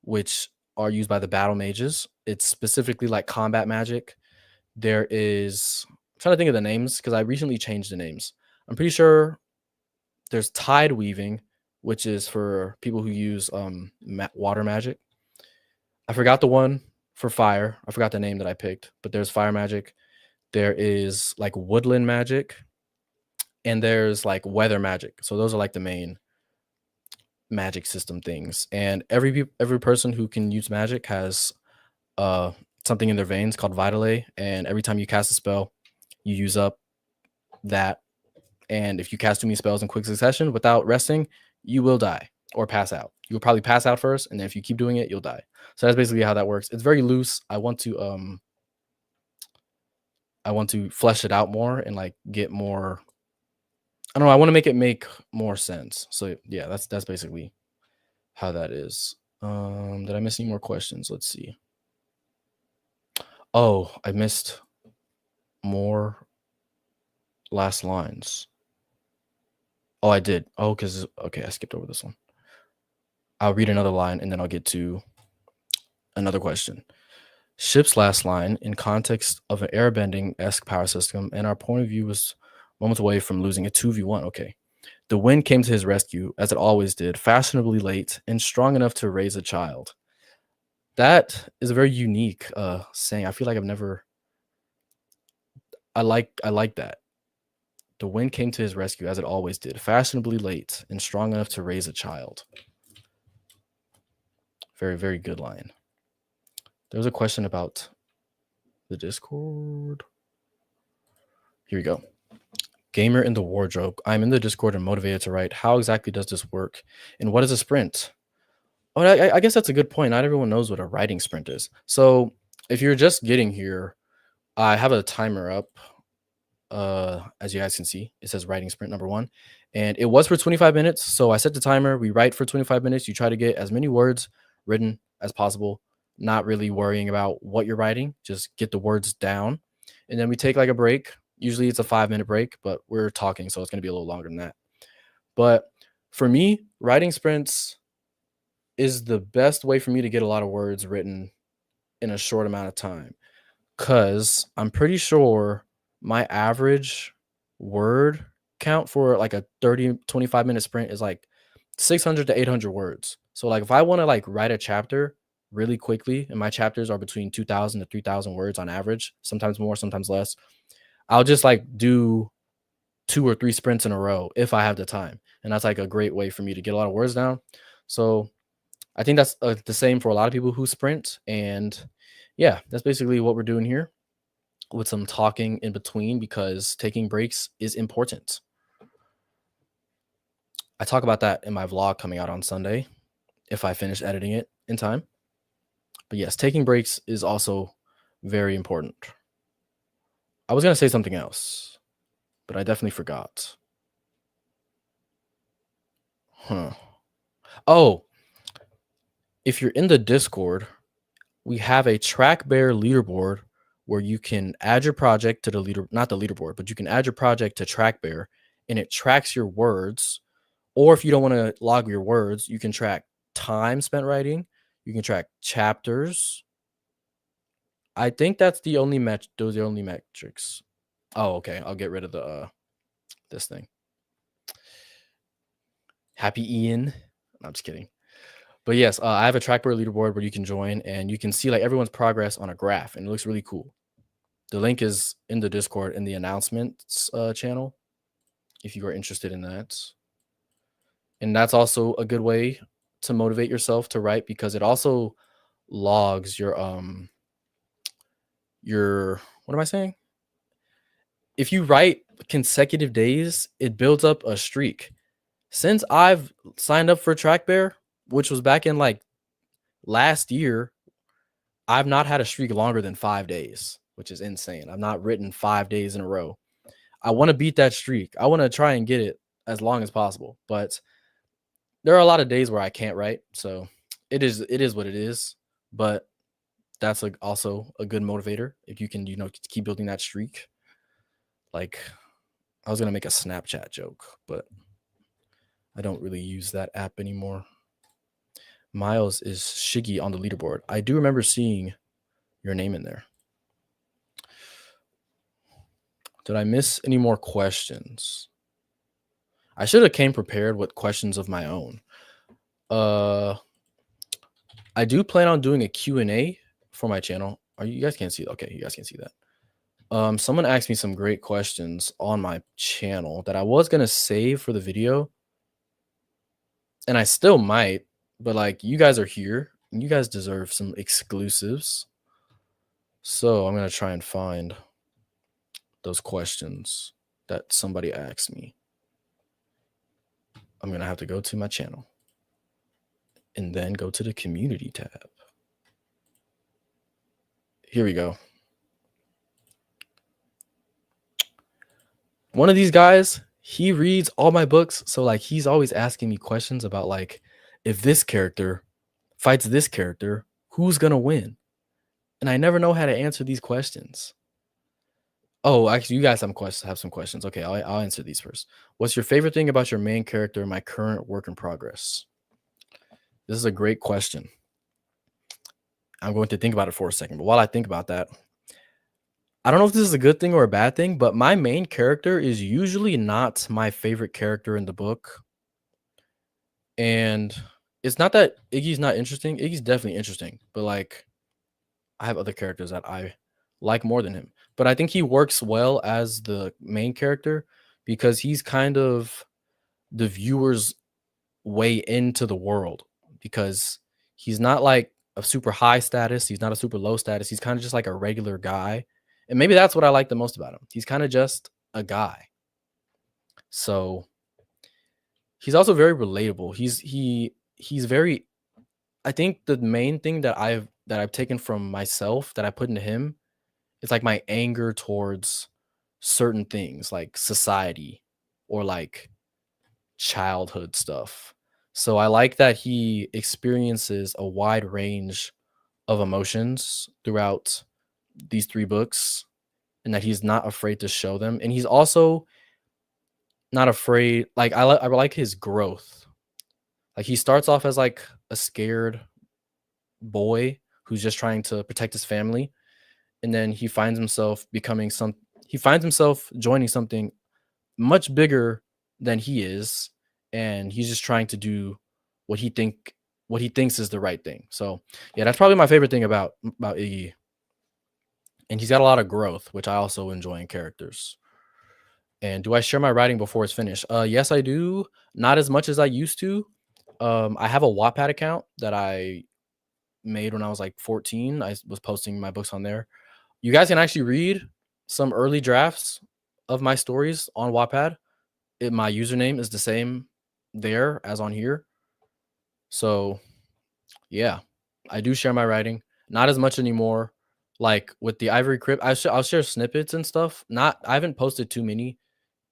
which are used by the battle mages. It's specifically like combat magic. There is, I'm trying to think of the names because I recently changed the names. I'm pretty sure there's tide weaving, which is for people who use water magic. I forgot the one for fire. I forgot the name that I picked, but there's fire magic. There is like woodland magic, and there's like weather magic. So those are like the main magic system things. And every person who can use magic has something in their veins called Vitale, and every time you cast a spell, you use up that. And if you cast too many spells in quick succession without resting, you will die or pass out. You'll probably pass out first, and then if you keep doing it, you'll die. So that's basically how that works. It's very loose. I want to flesh it out more and like get more. I don't know. I want to make it make more sense. So yeah, that's basically how that is. Did I miss any more questions? Let's see. Oh, I missed more last lines. Oh, I did. Oh, because okay, I skipped over this one. I'll read another line and then I'll get to another question. Ship's last line, in context of an airbending-esque power system, and our point of view was moments away from losing a 2v1. Okay. The wind came to his rescue, as it always did, fashionably late and strong enough to raise a child. That is a very unique saying. I feel like I like that. The wind came to his rescue, as it always did, fashionably late and strong enough to raise a child. Very, very good line. There was a question about the Discord. Here we go. Gamer in the wardrobe. I'm in the Discord and motivated to write. How exactly does this work? And what is a sprint? Oh, I guess that's a good point. Not everyone knows what a writing sprint is. So if you're just getting here, I have a timer up. As you guys can see, it says writing sprint number 1. And it was for 25 minutes. So I set the timer. We write for 25 minutes. You try to get as many words written as possible, not really worrying about what you're writing. Just get the words down. And then we take like a break. Usually it's a 5-minute break, but we're talking, so it's going to be a little longer than that. But for me, writing sprints is the best way for me to get a lot of words written in a short amount of time. Because I'm pretty sure my average word count for like a 25-minute sprint is like 600 to 800 words. So like if I want to like write a chapter really quickly, and my chapters are between 2,000 to 3,000 words on average, sometimes more, sometimes less, I'll just like do 2 or 3 sprints in a row if I have the time. And that's like a great way for me to get a lot of words down. So I think that's the same for a lot of people who sprint. And yeah, that's basically what we're doing here with some talking in between, because taking breaks is important. I talk about that in my vlog coming out on Sunday if I finish editing it in time. But yes, taking breaks is also very important. I was going to say something else, but I definitely forgot. Huh. Oh, if you're in the Discord, we have a Track Bear leaderboard where you can add your project to the leader, not the leaderboard, but you can add your project to Track Bear and it tracks your words. Or if you don't want to log your words, you can track time spent writing. You can track chapters. I think that's the only match. Those are the only metrics. Oh, okay. I'll get rid of the this thing. Happy Ian. I'm just kidding. But yes, I have a Trackbear leaderboard where you can join and you can see like everyone's progress on a graph, and it looks really cool. The link is in the Discord in the announcements channel if you are interested in that. And that's also a good way to motivate yourself to write because it also logs your what am I saying? If you write consecutive days, it builds up a streak. Since I've signed up for Trackbear, which was back in like last year, I've not had a streak longer than 5 days, which is insane. I've not written 5 days in a row. I want to beat that streak. I want to try and get it as long as possible, but there are a lot of days where I can't write, so it is what it is. But that's also a good motivator if you can, keep building that streak. Like I was gonna make a Snapchat joke, but I don't really use that app anymore. Miles is Shiggy on the leaderboard. I do remember seeing your name in there. Did I miss any more questions? I should have came prepared with questions of my own. I do plan on doing a Q&A for my channel. You guys can't see it? Okay, you guys can see that. Someone asked me some great questions on my channel that I was gonna save for the video, and I still might, but like you guys are here and you guys deserve some exclusives. So I'm gonna try and find those questions that somebody asked me. I'm gonna have to go to my channel and then go to the community tab. Here we go. One of these guys, he reads all my books, so like he's always asking me questions about like if this character fights this character, who's gonna win? And I never know how to answer these questions. Oh, actually, you guys have some questions. Okay, I'll answer these first. What's your favorite thing about your main character in my current work in progress? This is a great question. I'm going to think about it for a second, but while I think about that, I don't know if this is a good thing or a bad thing, but my main character is usually not my favorite character in the book. And it's not that Iggy's not interesting. Iggy's definitely interesting, but like I have other characters that I like more than him. But I think he works well as the main character because he's kind of the viewer's way into the world because he's not like a super high status, he's not a super low status. He's kind of just like a regular guy. And maybe that's what I like the most about him. He's kind of just a guy. So he's also very relatable. He's very I think the main thing that I've taken from myself that I put into him is like my anger towards certain things like society or like childhood stuff. So I like that he experiences a wide range of emotions throughout these 3 books and that he's not afraid to show them. And he's also not afraid like I like his growth. Like he starts off as like a scared boy who's just trying to protect his family, and then he finds himself joining something much bigger than he is, and he's just trying to do what he thinks is the right thing. So yeah, that's probably my favorite thing about Iggy. And he's got a lot of growth, which I also enjoy in characters. And do I share my writing before it's finished? Yes, I do. Not as much as I used to. I have a Wattpad account that I made when I was like 14. I was posting my books on there. You guys can actually read some early drafts of my stories on Wattpad. My username is the same there as on here. So yeah, I do share my writing. Not as much anymore. Like with the Ivory Crypt, I'll share snippets and stuff. I haven't posted too many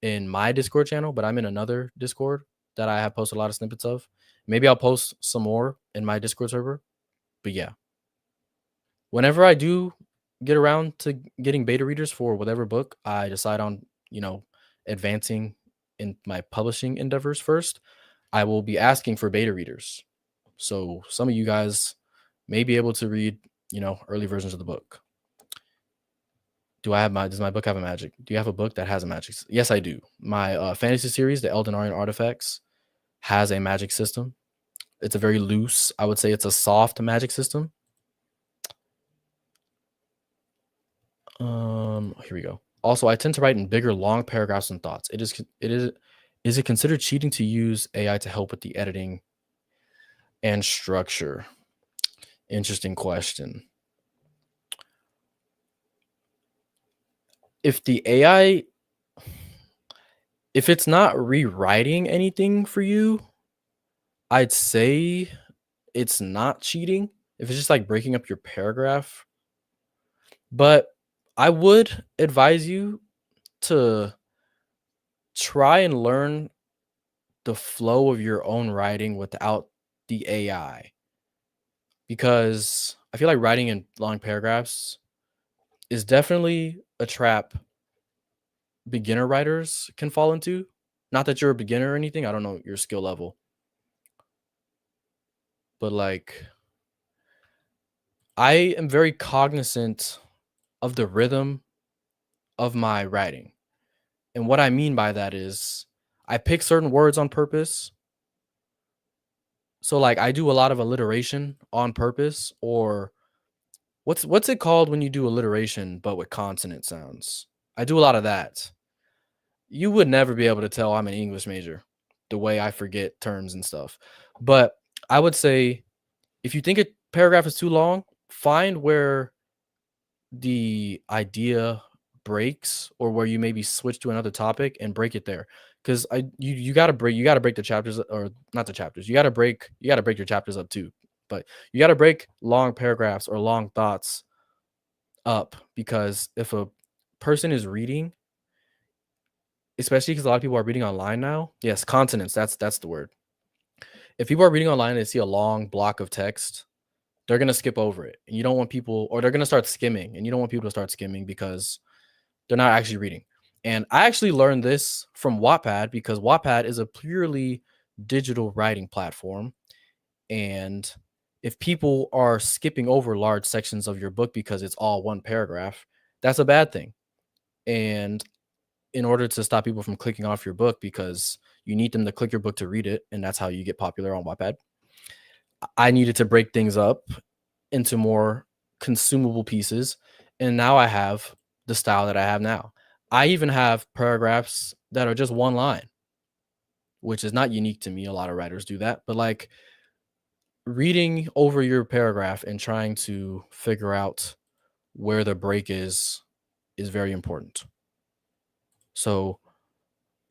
in my Discord channel, but I'm in another Discord that I have posted a lot of snippets of. Maybe I'll post some more in my Discord server. But yeah, whenever I do get around to getting beta readers for whatever book I decide on, advancing in my publishing endeavors first, I will be asking for beta readers. So some of you guys may be able to read, early versions of the book. Does my book have a magic? Do you have a book that has a magic? Yes, I do. My fantasy series, the Eldenarian Artifacts, has a magic system. It's a very loose, I would say it's a soft magic system. Here we go. Also, I tend to write in bigger, long paragraphs and thoughts. Is it considered cheating to use AI to help with the editing and structure? Interesting question. If the AI, if it's not rewriting anything for you, I'd say it's not cheating. If it's just like breaking up your paragraph, but I would advise you to try and learn the flow of your own writing without the AI, because I feel like writing in long paragraphs is definitely a trap beginner writers can fall into. Not that you're a beginner or anything, I don't know your skill level, but like I am very cognizant of the rhythm of my writing. And what I mean by that is I pick certain words on purpose. So like I do a lot of alliteration on purpose, or what's it called when you do alliteration but with consonant sounds? I do a lot of that. You would never be able to tell I'm an English major the way I forget terms and stuff. But I would say if you think a paragraph is too long, find where the idea breaks or where you maybe switch to another topic and break it there. Because you gotta break the chapters, or not the chapters. You gotta break your chapters up too. But you gotta break long paragraphs or long thoughts up, because if a person is reading, especially because a lot of people are reading online now. Yes, consonants. That's the word. If people are reading online and they see a long block of text, they're gonna skip over it. And you don't want people, or they're gonna start skimming, and you don't want people to start skimming because they're not actually reading. And I actually learned this from Wattpad, because Wattpad is a purely digital writing platform. And if people are skipping over large sections of your book because it's all one paragraph, that's a bad thing. And in order to stop people from clicking off your book, because you need them to click your book to read it, and that's how you get popular on Wattpad, I needed to break things up into more consumable pieces. And now I have the style that I have now. I even have paragraphs that are just one line, which is not unique to me. A lot of writers do that. But like reading over your paragraph and trying to figure out where the break is very important. So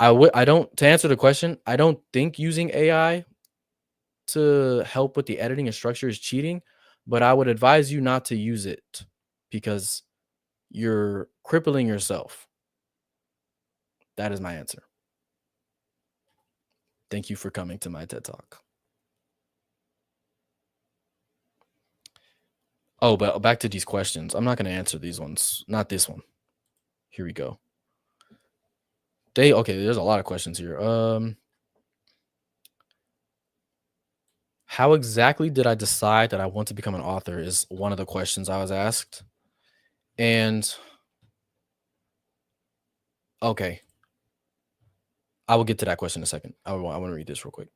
I don't, to answer the question, I don't think using AI to help with the editing and structure is cheating, but I would advise you not to use it because you're crippling yourself. That is my answer. Thank you for coming to my TED Talk. Oh, but back to these questions. I'm not going to answer these ones. Not this one. Here we go. Okay, there's a lot of questions here. How exactly did I decide that I want to become an author is one of the questions I was asked. And okay, I will get to that question in a second. I want to read this real quick.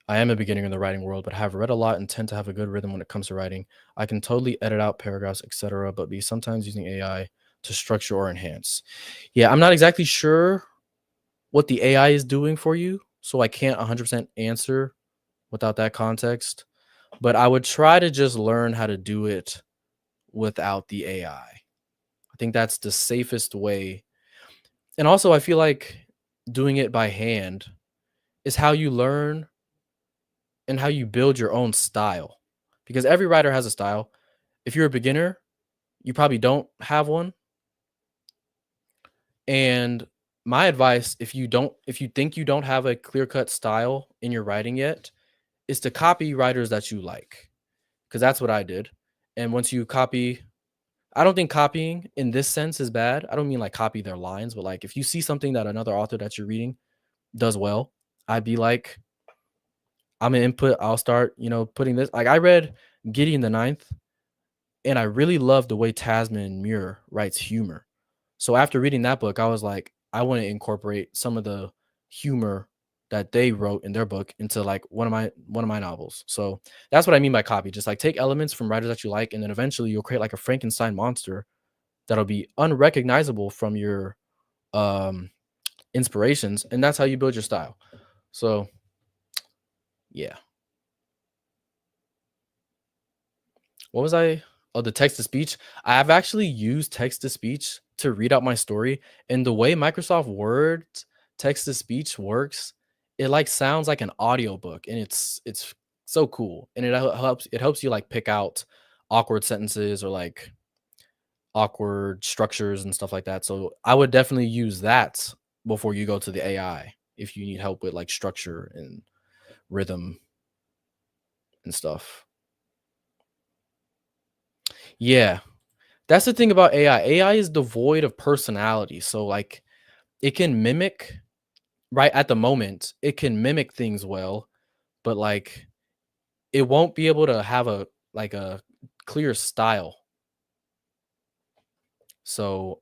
I am a beginner in the writing world, but have read a lot and tend to have a good rhythm when it comes to writing. I can totally edit out paragraphs, etc., but be sometimes using AI to structure or enhance. Yeah, I'm not exactly sure what the AI is doing for you, so I can't 100% answer without that context. But I would try to just learn how to do it without the AI. I think that's the safest way. And also, I feel like doing it by hand is how you learn and how you build your own style, because every writer has a style. If you're a beginner, you probably don't have one. And my advice, if you think you don't have a clear-cut style in your writing yet, is to copy writers that you like, because that's what I did. And once you copy, I don't think copying in this sense is bad. I don't mean like copy their lines, but like if you see something that another author that you're reading does well, I'd be like, I'm gonna input, I'll start, putting this. Like I read Gideon the Ninth, and I really love the way Tasman Muir writes humor. So after reading that book, I was like, I want to incorporate some of the humor that they wrote in their book into like one of my novels. So that's what I mean by copy. Just like take elements from writers that you like, and then eventually you'll create like a Frankenstein monster that'll be unrecognizable from your um inspirations, and that's how you build your style. So yeah. What was I? Oh, the text to speech. I've actually used text to speech to read out my story, and the way Microsoft Word text to speech works, it like sounds like an audiobook, and it's so cool. And it helps you like pick out awkward sentences or like awkward structures and stuff like that. So I would definitely use that before you go to the AI if you need help with like structure and rhythm and stuff. Yeah. That's the thing about AI. AI is devoid of personality. So like it can mimic, right at the moment, it can mimic things well, but like it won't be able to have a clear style. So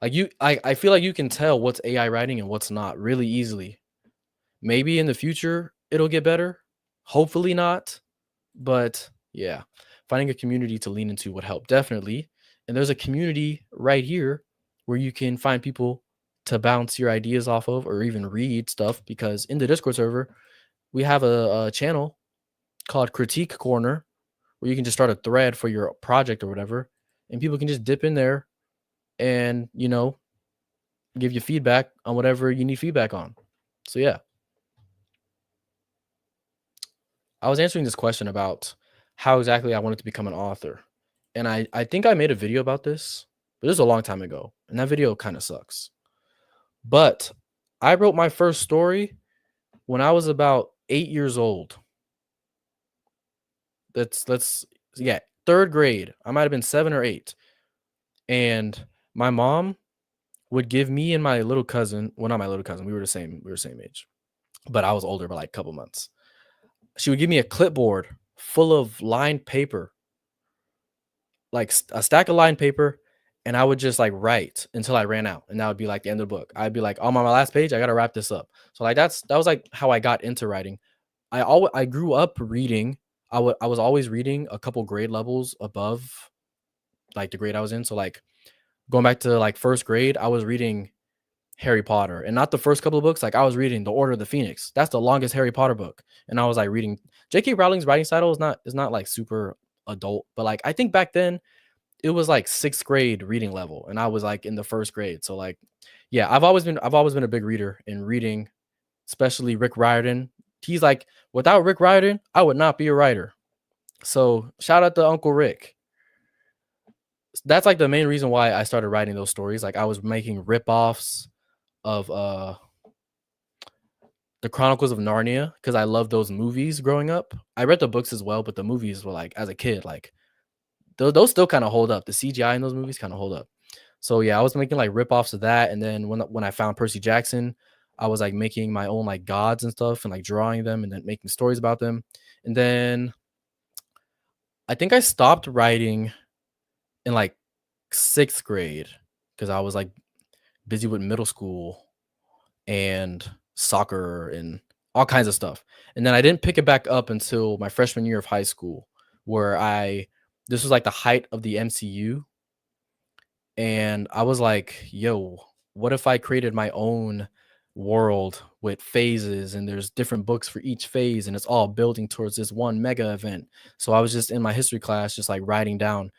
like I feel like you can tell what's AI writing and what's not really easily. Maybe in the future it'll get better. Hopefully not. But yeah, finding a community to lean into would help definitely. And there's a community right here where you can find people to bounce your ideas off of or even read stuff, because in the Discord server, we have a channel called Critique Corner where you can just start a thread for your project or whatever, and people can just dip in there and, give you feedback on whatever you need feedback on. So yeah, I was answering this question about how exactly I wanted to become an author. And I think I made a video about this, but this was a long time ago. And that video kind of sucks. But I wrote my first story when I was about 8 years old. That's yeah, third grade. I might have been 7 or 8. And my mom would give me and my little cousin, well, not my little cousin, we were the same age, but I was older by like a couple months. She would give me a clipboard full of lined paper, like a stack of lined paper, and I would just like write until I ran out, and that would be like the end of the book. I'd be like, "I'm on my last page. I gotta wrap this up." So like that was like how I got into writing. I grew up reading. I was always reading a couple grade levels above like the grade I was in. So like going back to like first grade, I was reading Harry Potter, and not the first couple of books. Like I was reading The Order of the Phoenix. That's the longest Harry Potter book, and I was like reading J.K. Rowling's writing style is not like super adult, but like I think back then it was like sixth grade reading level, and I was like in the first grade. So like, yeah, I've always been a big reader and reading, especially Rick Riordan. He's like, without Rick Riordan, I would not be a writer. So shout out to Uncle Rick. That's like the main reason why I started writing those stories. Like I was making rip-offs of the Chronicles of Narnia because I love those movies growing up. I read the books as well, but the movies were like as a kid, like those still kind of hold up. The CGI in those movies kind of hold up. So yeah, I was making like rip-offs of that, and then when I found Percy Jackson, I was like making my own like gods and stuff and like drawing them and then making stories about them. And then I think I stopped writing in like sixth grade because I was like busy with middle school and soccer and all kinds of stuff. And then I didn't pick it back up until my freshman year of high school, where I this was like the height of the MCU, and I was like, "Yo, what if I created my own world with phases and there's different books for each phase and it's all building towards this one mega event?" So I was just in my history class just like writing down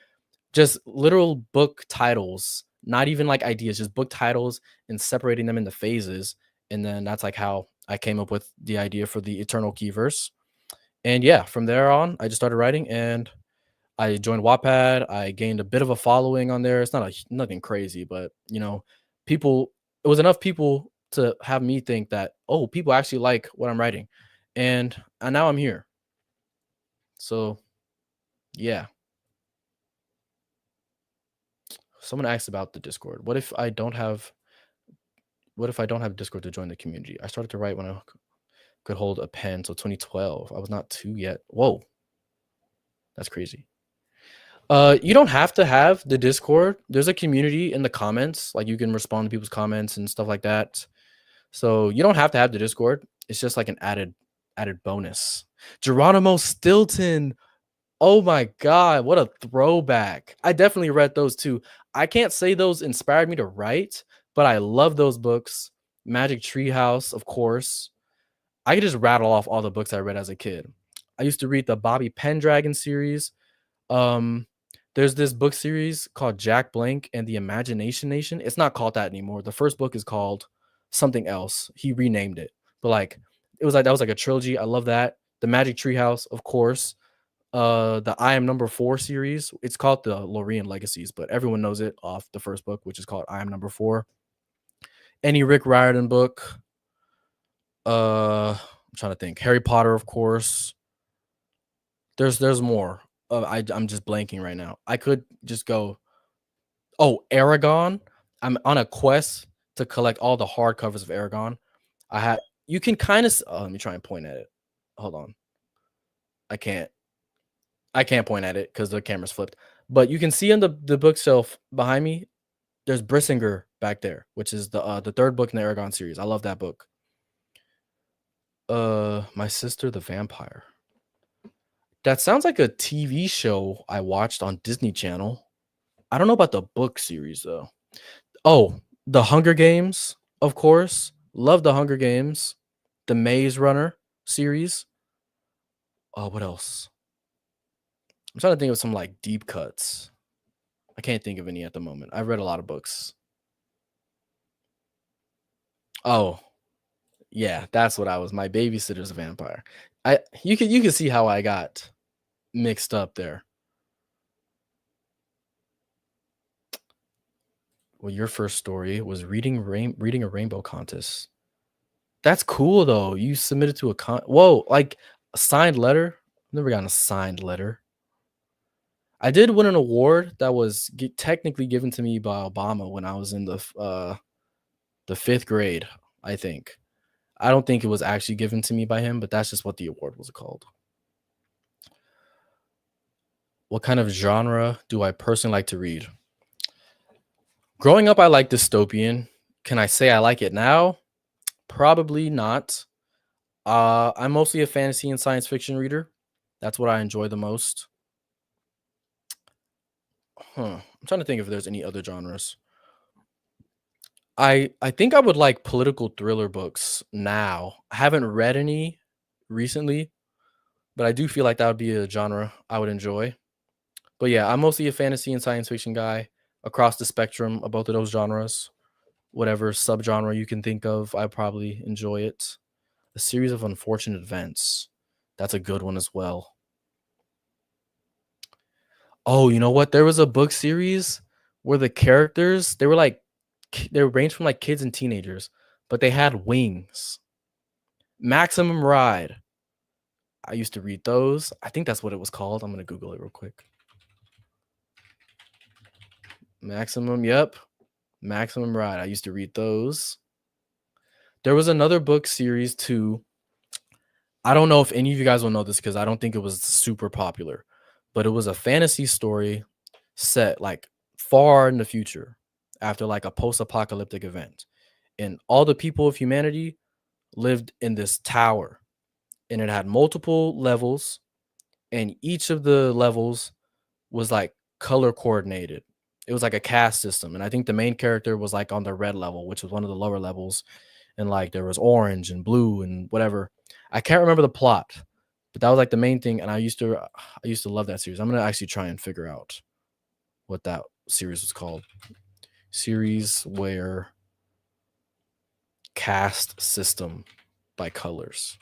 just literal book titles, not even like ideas, just book titles and separating them into phases. And then that's like how I came up with the idea for the Eternal Keyverse. And yeah, from there on, I just started writing and I joined Wattpad. I gained a bit of a following on there. It's not nothing crazy, but people. it was enough people to have me think that, oh, people actually like what I'm writing, and now I'm here. So yeah. Someone asked about the Discord. What if I don't have Discord to join the community? I started to write when I could hold a pen, so 2012. I was not 2 yet. Whoa, that's crazy. You don't have to have the Discord. There's a community in the comments, like you can respond to people's comments and stuff like that. So you don't have to have the Discord. It's just like an added bonus. Geronimo Stilton. Oh my god, what a throwback. I definitely read those too. I can't say those inspired me to write, but I love those books. Magic Treehouse, of course. I could just rattle off all the books I read as a kid. I used to read the Bobby Pendragon series. Um, there's this book series called Jack Blank and the Imagination Nation. It's not called that anymore. The first book is called something else. He renamed it. But like it was like that was like a trilogy. I love that. The Magic Treehouse, of course. The I Am Number 4 series. It's called the Lorien Legacies, but everyone knows it off the first book, which is called I Am Number 4. Any Rick Riordan book. I'm trying to think. Harry Potter, of course. There's more. I'm just blanking right now. I could just go. Oh, Aragon. I'm on a quest to collect all the hardcovers of Aragon. I had. You can kind of. Oh, let me try and point at it. Hold on. I can't. I can't point at it because the camera's flipped. But you can see on the bookshelf behind me, there's Brissinger back there, which is the third book in the Aragon series. I love that book. My Sister the Vampire. That sounds like a TV show I watched on Disney Channel. I don't know about the book series though. Oh, The Hunger Games, of course. Love The Hunger Games. The Maze Runner series. Oh, what else? I'm trying to think of some like deep cuts. I can't think of any at the moment. I've read a lot of books. Oh, yeah, that's what I was. My Babysitter's a Vampire. You can see how I got mixed up there. Well, your first story was reading a rainbow contest. That's cool though. You submitted to whoa, like a signed letter? I've never gotten a signed letter. I did win an award that was technically given to me by Obama when I was in the 5th grade, I think. I don't think it was actually given to me by him, but that's just what the award was called. What kind of genre do I personally like to read? Growing up, I liked dystopian. Can I say I like it now? Probably not. I'm mostly a fantasy and science fiction reader. That's what I enjoy the most. I'm trying to think if there's any other genres. I think I would like political thriller books now. I haven't read any recently, but I do feel like that would be a genre I would enjoy. But yeah, I'm mostly a fantasy and science fiction guy across the spectrum of both of those genres. Whatever subgenre you can think of, I probably enjoy it. A series of unfortunate events. That's a good one as well. Oh, you know what? There was a book series where the characters, they ranged from like kids and teenagers, but they had wings. Maximum Ride. I used to read those. I think that's what it was called. I'm going to Google it real quick. Maximum, yep. Maximum Ride. I used to read those. There was another book series too. I don't know if any of you guys will know this because I don't think it was super popular, but it was a fantasy story set like far in the future after like a post-apocalyptic event. And all the people of humanity lived in this tower, and it had multiple levels, and each of the levels was like color coordinated. It was like a caste system, and I think the main character was like on the red level, which was one of the lower levels, and like there was orange and blue and whatever. I can't remember the plot, but that was like the main thing, and I used to love that series. I'm gonna actually try and figure out what that series was called. Series where caste system by colors.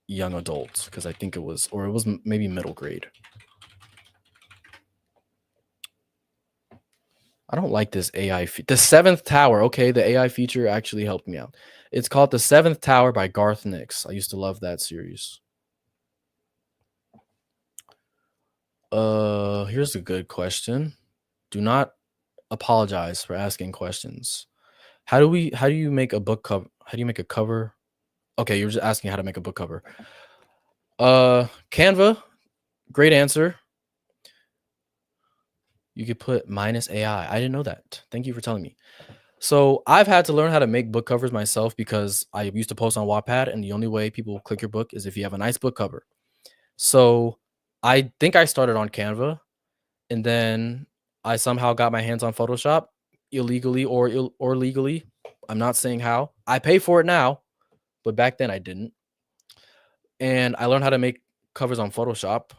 Young adults, because I think it was, or it was maybe middle grade. I don't like this AI the Seventh Tower. Okay, the AI feature actually helped me out. It's called The Seventh Tower by Garth Nix. I used to love that series. Here's a good question. Do not apologize for asking questions. How do you make a book cover? How do you make a cover? Okay, you're just asking how to make a book cover. Canva, great answer. You could put minus AI. I didn't know that. Thank you for telling me. So I've had to learn how to make book covers myself because I used to post on Wattpad, and the only way people will click your book is if you have a nice book cover. So I think I started on Canva, and then I somehow got my hands on Photoshop illegally or legally. I'm not saying how. I pay for it now, but back then I didn't. And I learned how to make covers on Photoshop.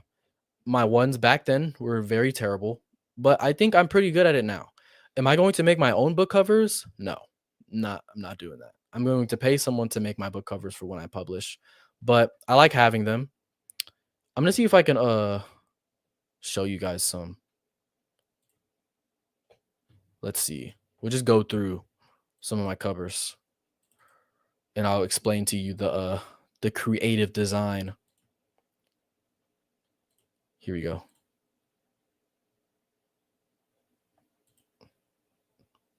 My ones back then were very terrible, but I think I'm pretty good at it now. Am I going to make my own book covers? No. I'm not doing that. I'm going to pay someone to make my book covers for when I publish, but I like having them. I'm going to see if I can show you guys some. Let's see. We'll just go through some of my covers and I'll explain to you the creative design. Here we go.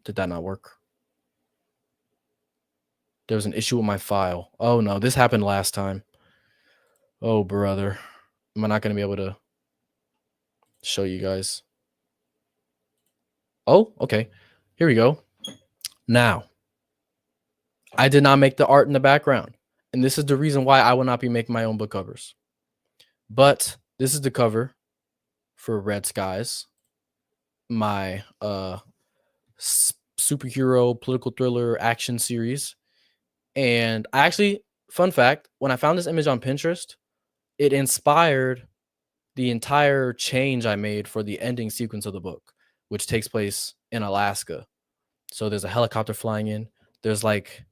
Did that not work? There was an issue with my file. Oh no, this happened last time. Oh brother. Am I not going to be able to show you guys? Oh, okay. Here we go. Now, I did not make the art in the background. And this is the reason why I will not be making my own book covers. But this is the cover for Red Skies, my superhero political thriller action series. And I actually, fun fact, when I found this image on Pinterest, it inspired the entire change I made for the ending sequence of the book, which takes place in Alaska. So there's a helicopter flying in. There's like,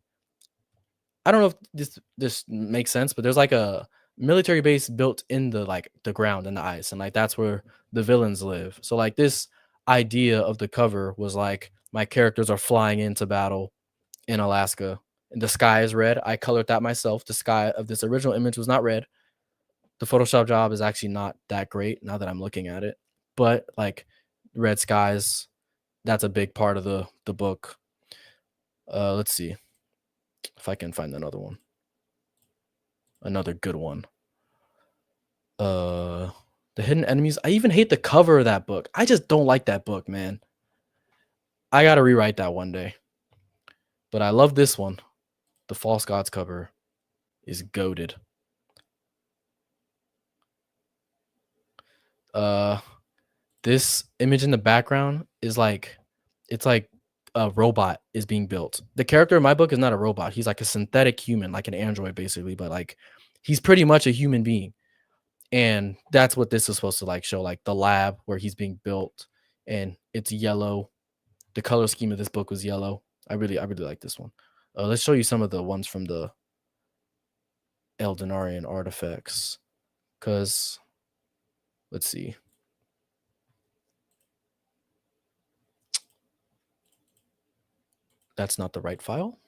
I don't know if this makes sense, but there's like a military base built in the ground and the ice, and like that's where the villains live. So like this idea of the cover was like my characters are flying into battle in Alaska, and the sky is red. I colored that myself. The sky of this original image was not red. The Photoshop job is actually not that great now that I'm looking at it, but like red skies, that's a big part of the book. Let's see if I can find another one. Another good one. The Hidden Enemies. I even hate the cover of that book. I just don't like that book, man. I gotta rewrite that one day. But I love this one. The False Gods cover is goated. This image in the background is like, it's like a robot is being built. The character in my book is not a robot. He's like a synthetic human, like an android basically, but like he's pretty much a human being. And that's what this is supposed to like show, like the lab where he's being built, and it's yellow. The color scheme of this book was yellow. I really like this one. Let's show you some of the ones from the Eldenarian artifacts, because let's see. That's not the right file.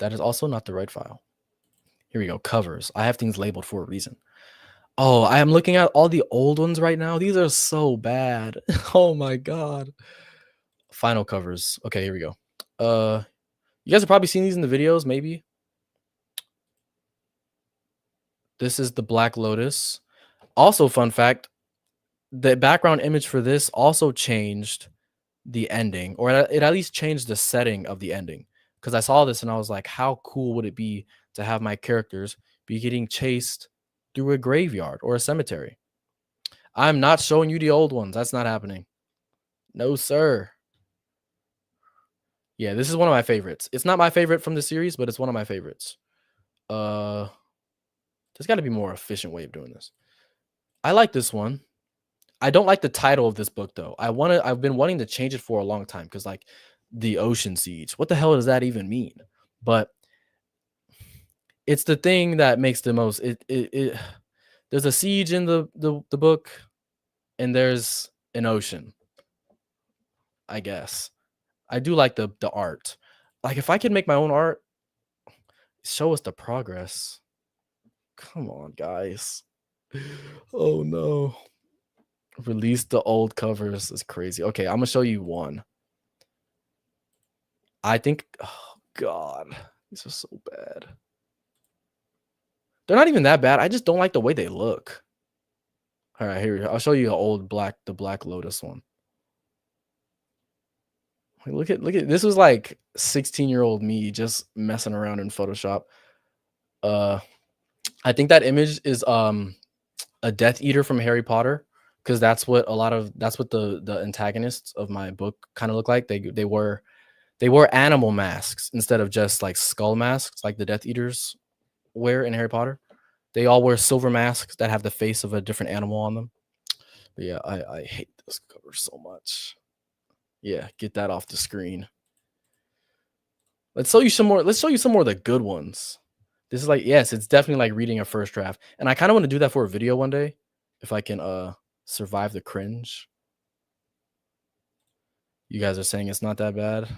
That is also not the right file. Here we go. Covers. I have things labeled for a reason. Oh, I am looking at all the old ones right now. These are so bad. Oh my god. Final covers. Okay, here we go. You guys have probably seen these in the videos, maybe. This is the Black Lotus. Also, fun fact, the background image for this also changed the ending, or it at least changed the setting of the ending. Because I saw this and I was like, how cool would it be to have my characters be getting chased through a graveyard or a cemetery? I'm not showing you the old ones. That's not happening. No, sir. Yeah, this is one of my favorites. It's not my favorite from the series, but it's one of my favorites. There's got to be a more efficient way of doing this. I like this one. I don't like the title of this book though. I've been wanting to change it for a long time because like the Ocean Siege. What the hell does that even mean? But it's the thing that makes the most. There's a siege in the book, and there's an ocean, I guess. I do like the art. Like if I could make my own art, show us the progress. Come on, guys. Oh no. Release the old covers is crazy. Okay, I'm gonna show you one. I think, oh god, these are so bad. They're not even that bad. I just don't like the way they look. All right, here I'll show you the Black Lotus one. Like, look at this was like 16-year-old me just messing around in Photoshop. Uh, I think that image is a Death Eater from Harry Potter because that's what the antagonists of my book kind of look like. They wore animal masks instead of just like skull masks like the Death Eaters wear in Harry Potter. They all wear silver masks that have the face of a different animal on them. But yeah, I hate this cover so much. Yeah, get that off the screen. Let's show you some more. Let's show you some more of the good ones. This is like, yes, it's definitely like reading a first draft. And I kind of want to do that for a video one day if I can survive the cringe. You guys are saying it's not that bad.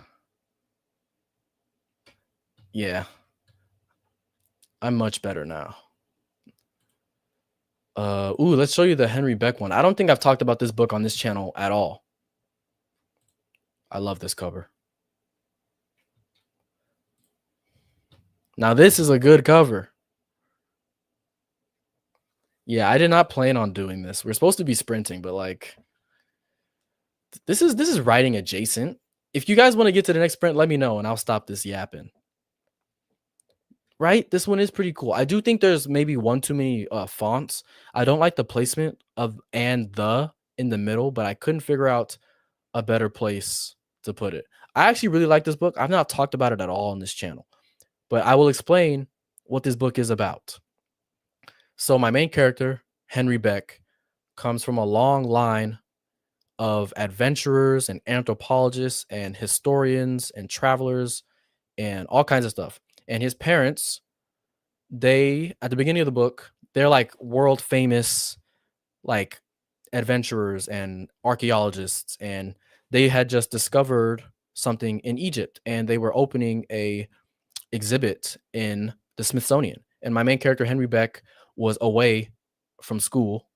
Yeah. I'm much better now. Ooh, let's show you the Henry Beck one. I don't think I've talked about this book on this channel at all. I love this cover. Now this is a good cover. Yeah, I did not plan on doing this. We're supposed to be sprinting, but like this is writing adjacent. If you guys want to get to the next sprint, let me know and I'll stop this yapping. Right? This one is pretty cool. I do think there's maybe one too many fonts. I don't like the placement of and the in the middle, but I couldn't figure out a better place to put it. I actually really like this book. I've not talked about it at all on this channel, but I will explain what this book is about. So my main character, Henry Beck, comes from a long line of adventurers and anthropologists and historians and travelers and all kinds of stuff. And his parents, they at the beginning of the book, they're like world famous like adventurers and archaeologists, and they had just discovered something in Egypt and they were opening a exhibit in the Smithsonian. And my main character Henry Beck was away from school.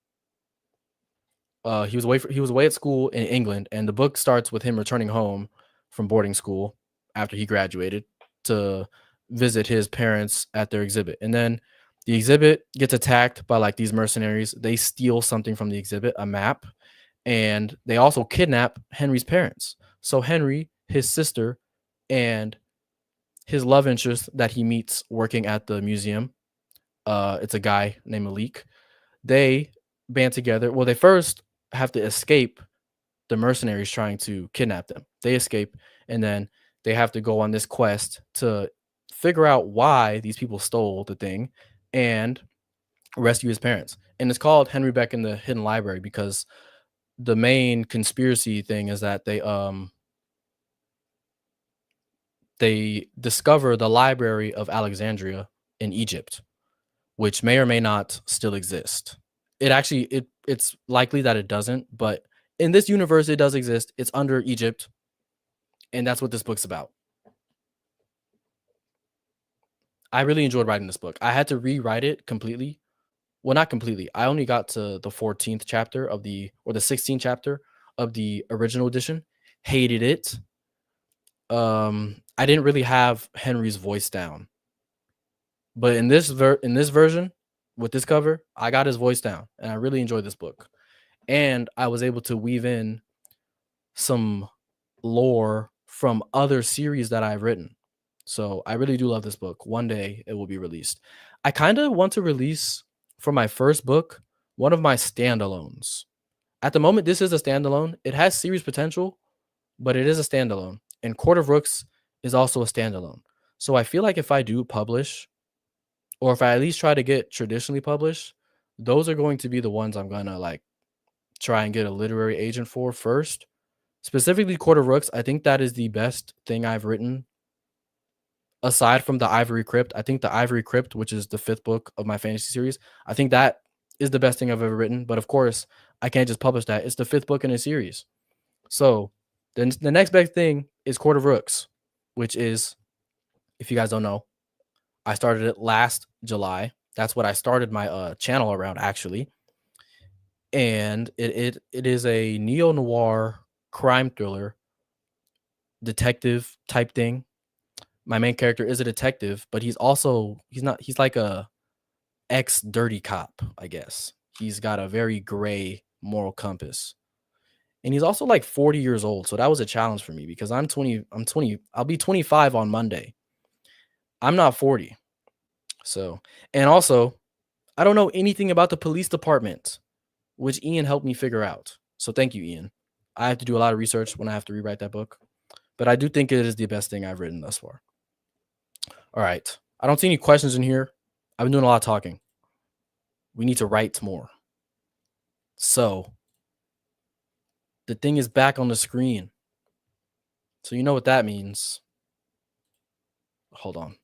He was away at school in England, and the book starts with him returning home from boarding school after he graduated to visit his parents at their exhibit. And then the exhibit gets attacked by like these mercenaries. They steal something from the exhibit, a map, and they also kidnap Henry's parents. So Henry, his sister, and his love interest that he meets working at the museum, it's a guy named Malik. They band together. Well, they first have to escape the mercenaries trying to kidnap them. They escape, and then they have to go on this quest to figure out why these people stole the thing and rescue his parents. And it's called Henry Beck and the Hidden Library because the main conspiracy thing is that they discover the Library of Alexandria in Egypt, which may or may not still exist. It's likely that it doesn't, but in this universe it does exist. It's under Egypt, and that's what this book's about. I really enjoyed writing this book. I had to rewrite it completely. Well, not completely. I only got to the 14th chapter of the 16th chapter of the original edition. Hated it. I didn't really have Henry's voice down. But in this version with this cover, I got his voice down and I really enjoyed this book. And I was able to weave in some lore from other series that I've written. So I really do love this book. One day it will be released. I kind of want to release for my first book one of my standalones. At the moment, this is a standalone. It has series potential, but it is a standalone. And Court of Rooks is also a standalone. So I feel like if I do publish, or if I at least try to get traditionally published, those are going to be the ones I'm gonna like try and get a literary agent for first. Specifically, Court of Rooks, I think that is the best thing I've written aside from the Ivory Crypt. I think the Ivory Crypt, which is the 5th book of my fantasy series, I think that is the best thing I've ever written. But of course, I can't just publish that. It's the fifth book in a series. So then the next big thing is Court of Rooks, which is, if you guys don't know, I started it last July. That's what I started my channel around, actually. And it is a neo noir crime thriller detective type thing. My main character is a detective, but he's like a ex dirty cop, I guess. He's got a very gray moral compass. And he's also like 40 years old. So that was a challenge for me because I'm 20, I'll be 25 on Monday. I'm not 40. So, and also, I don't know anything about the police department, which Ian helped me figure out. So thank you, Ian. I have to do a lot of research when I have to rewrite that book, but I do think it is the best thing I've written thus far. All right. I don't see any questions in here. I've been doing a lot of talking. We need to write more. So the thing is back on the screen. So you know what that means. Hold on.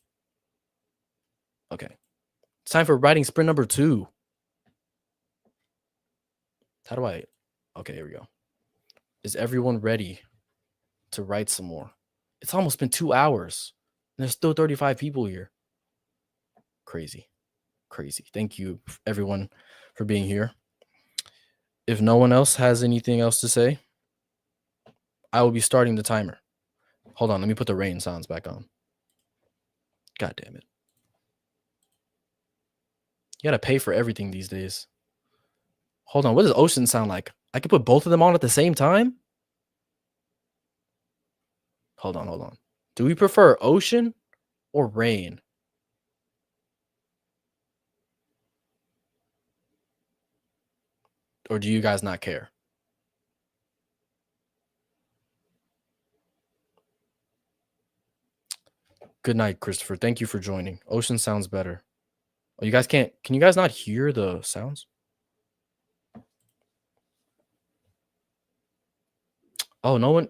Okay. It's time for writing sprint number 2. How do I? Okay, here we go. Is everyone ready to write some more? It's almost been 2 hours. And there's still 35 people here. Crazy. Crazy. Thank you, everyone, for being here. If no one else has anything else to say, I will be starting the timer. Hold on. Let me put the rain sounds back on. God damn it. You gotta pay for everything these days. Hold on. What does ocean sound like? I could put both of them on at the same time? Hold on. Hold on. Do we prefer ocean or rain? Or do you guys not care? Good night, Christopher. Thank you for joining. Ocean sounds better. Oh, you guys can't. Can you guys not hear the sounds? Oh, no one.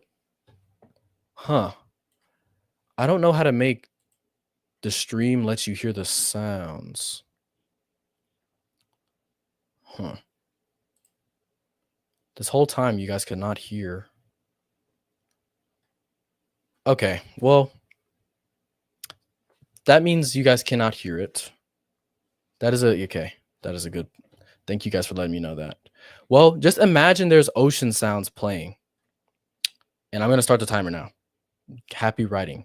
Huh. I don't know how to make the stream let you hear the sounds. Huh. This whole time you guys could not hear. Okay. Well, that means you guys cannot hear it. That is okay. That is a good. Thank you guys for letting me know that. Well, just imagine there's ocean sounds playing. And I'm going to start the timer now. Happy writing.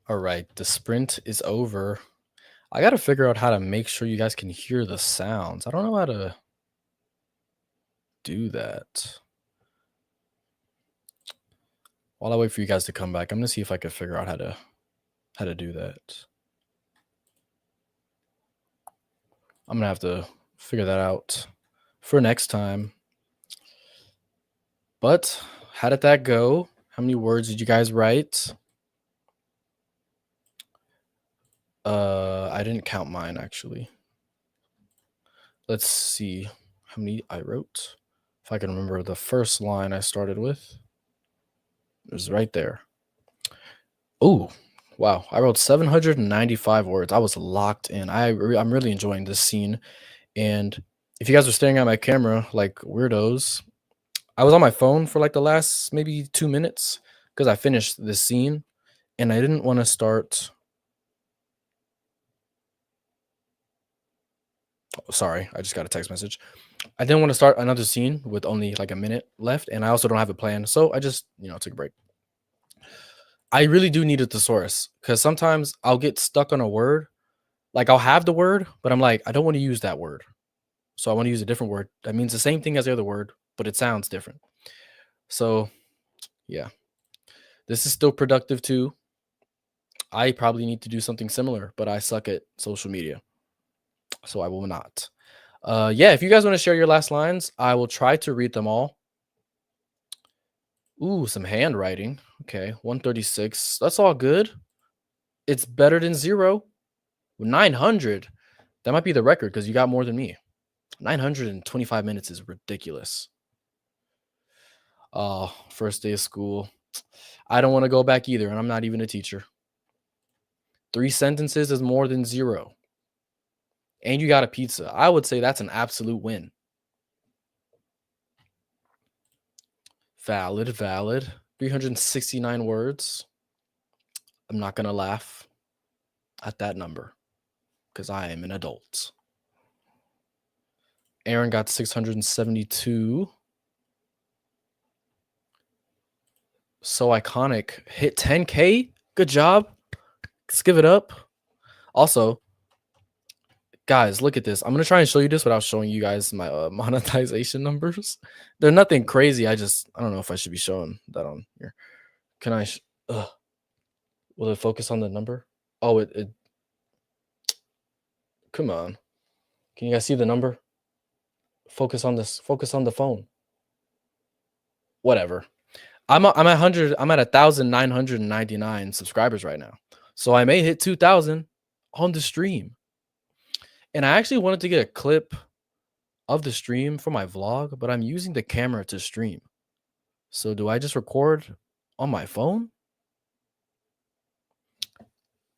All right, the sprint is over. I got to figure out how to make sure you guys can hear the sounds. I don't know how to do that. While I wait for you guys to come back, I'm gonna see if I can figure out how to do that. I'm gonna have to figure that out for next time. But how did that go? How many words did you guys write? I didn't count mine actually. Let's see how many I wrote. If I can remember the first line I started with. It was right there. Oh, wow. I wrote 795 words. I was locked in. I'm really enjoying this scene. And if you guys are staring at my camera like weirdos, I was on my phone for like the last maybe 2 minutes because I finished this scene and I didn't want to start. Oh, sorry, I just got a text message. I didn't want to start another scene with only like a minute left, and I also don't have a plan. So I just, took a break. I really do need a thesaurus because sometimes I'll get stuck on a word. Like I'll have the word, but I'm like, I don't want to use that word. So I want to use a different word that means the same thing as the other word, but it sounds different. So yeah, this is still productive too. I probably need to do something similar, but I suck at social media. So I will not. Yeah, if you guys want to share your last lines, I will try to read them all. Ooh, some handwriting. Okay, 136. That's all good. It's better than 0. 900. That might be the record because you got more than me. 925 minutes is ridiculous. Oh, first day of school. I don't want to go back either, and I'm not even a teacher. 3 sentences is more than 0. And you got a pizza. I would say that's an absolute win. Valid, valid. 369 words. I'm not going to laugh at that number because I am an adult. Aaron got 672. So iconic. Hit 10K. Good job. Let's give it up. Also, guys, look at this. I'm going to try and show you this without showing you guys my monetization numbers. They're nothing crazy. I don't know if I should be showing that on here. Can I? Will it focus on the number? Oh, it. Come on. Can you guys see the number? Focus on this. Focus on the phone. Whatever. I'm at 100. I'm at 1,999 subscribers right now. So I may hit 2,000 on the stream. And I actually wanted to get a clip of the stream for my vlog, but I'm using the camera to stream. So do I just record on my phone?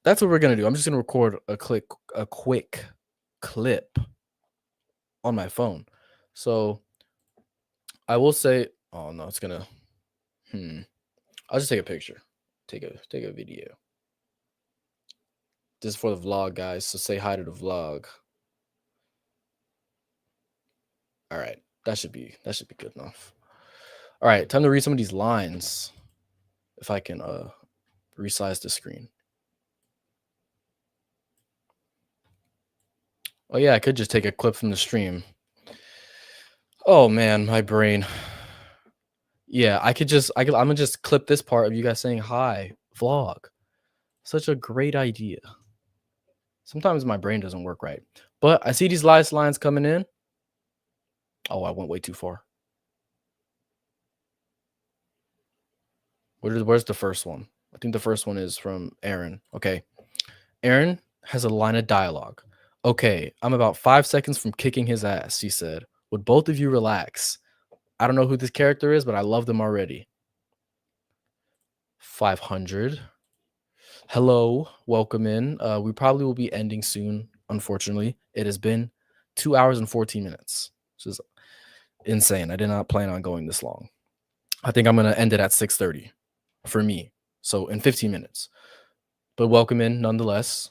That's what we're gonna do. I'm just gonna record a quick clip on my phone. So I will say, oh no, it's gonna. I'll just take a picture. Take a video. This is for the vlog, guys. So say hi to the vlog. All right, that should be good enough. All right, time to read some of these lines. If I can resize the screen. Oh yeah, I could just take a clip from the stream. Oh man, my brain. Yeah, I'm gonna just clip this part of you guys saying hi, vlog. Such a great idea. Sometimes my brain doesn't work right. But I see these last lines coming in. Oh, I went way too far. Where's the first one? I think the first one is from Aaron. Okay. Aaron has a line of dialogue. Okay, I'm about 5 seconds from kicking his ass, he said. Would both of you relax? I don't know who this character is, but I love them already. 500. Hello, welcome in. We probably will be ending soon, unfortunately. It has been 2 hours and 14 minutes, which is insane. I did not plan on going this long. I think I'm going to end it at 6:30 for me. So in 15 minutes. But welcome in nonetheless.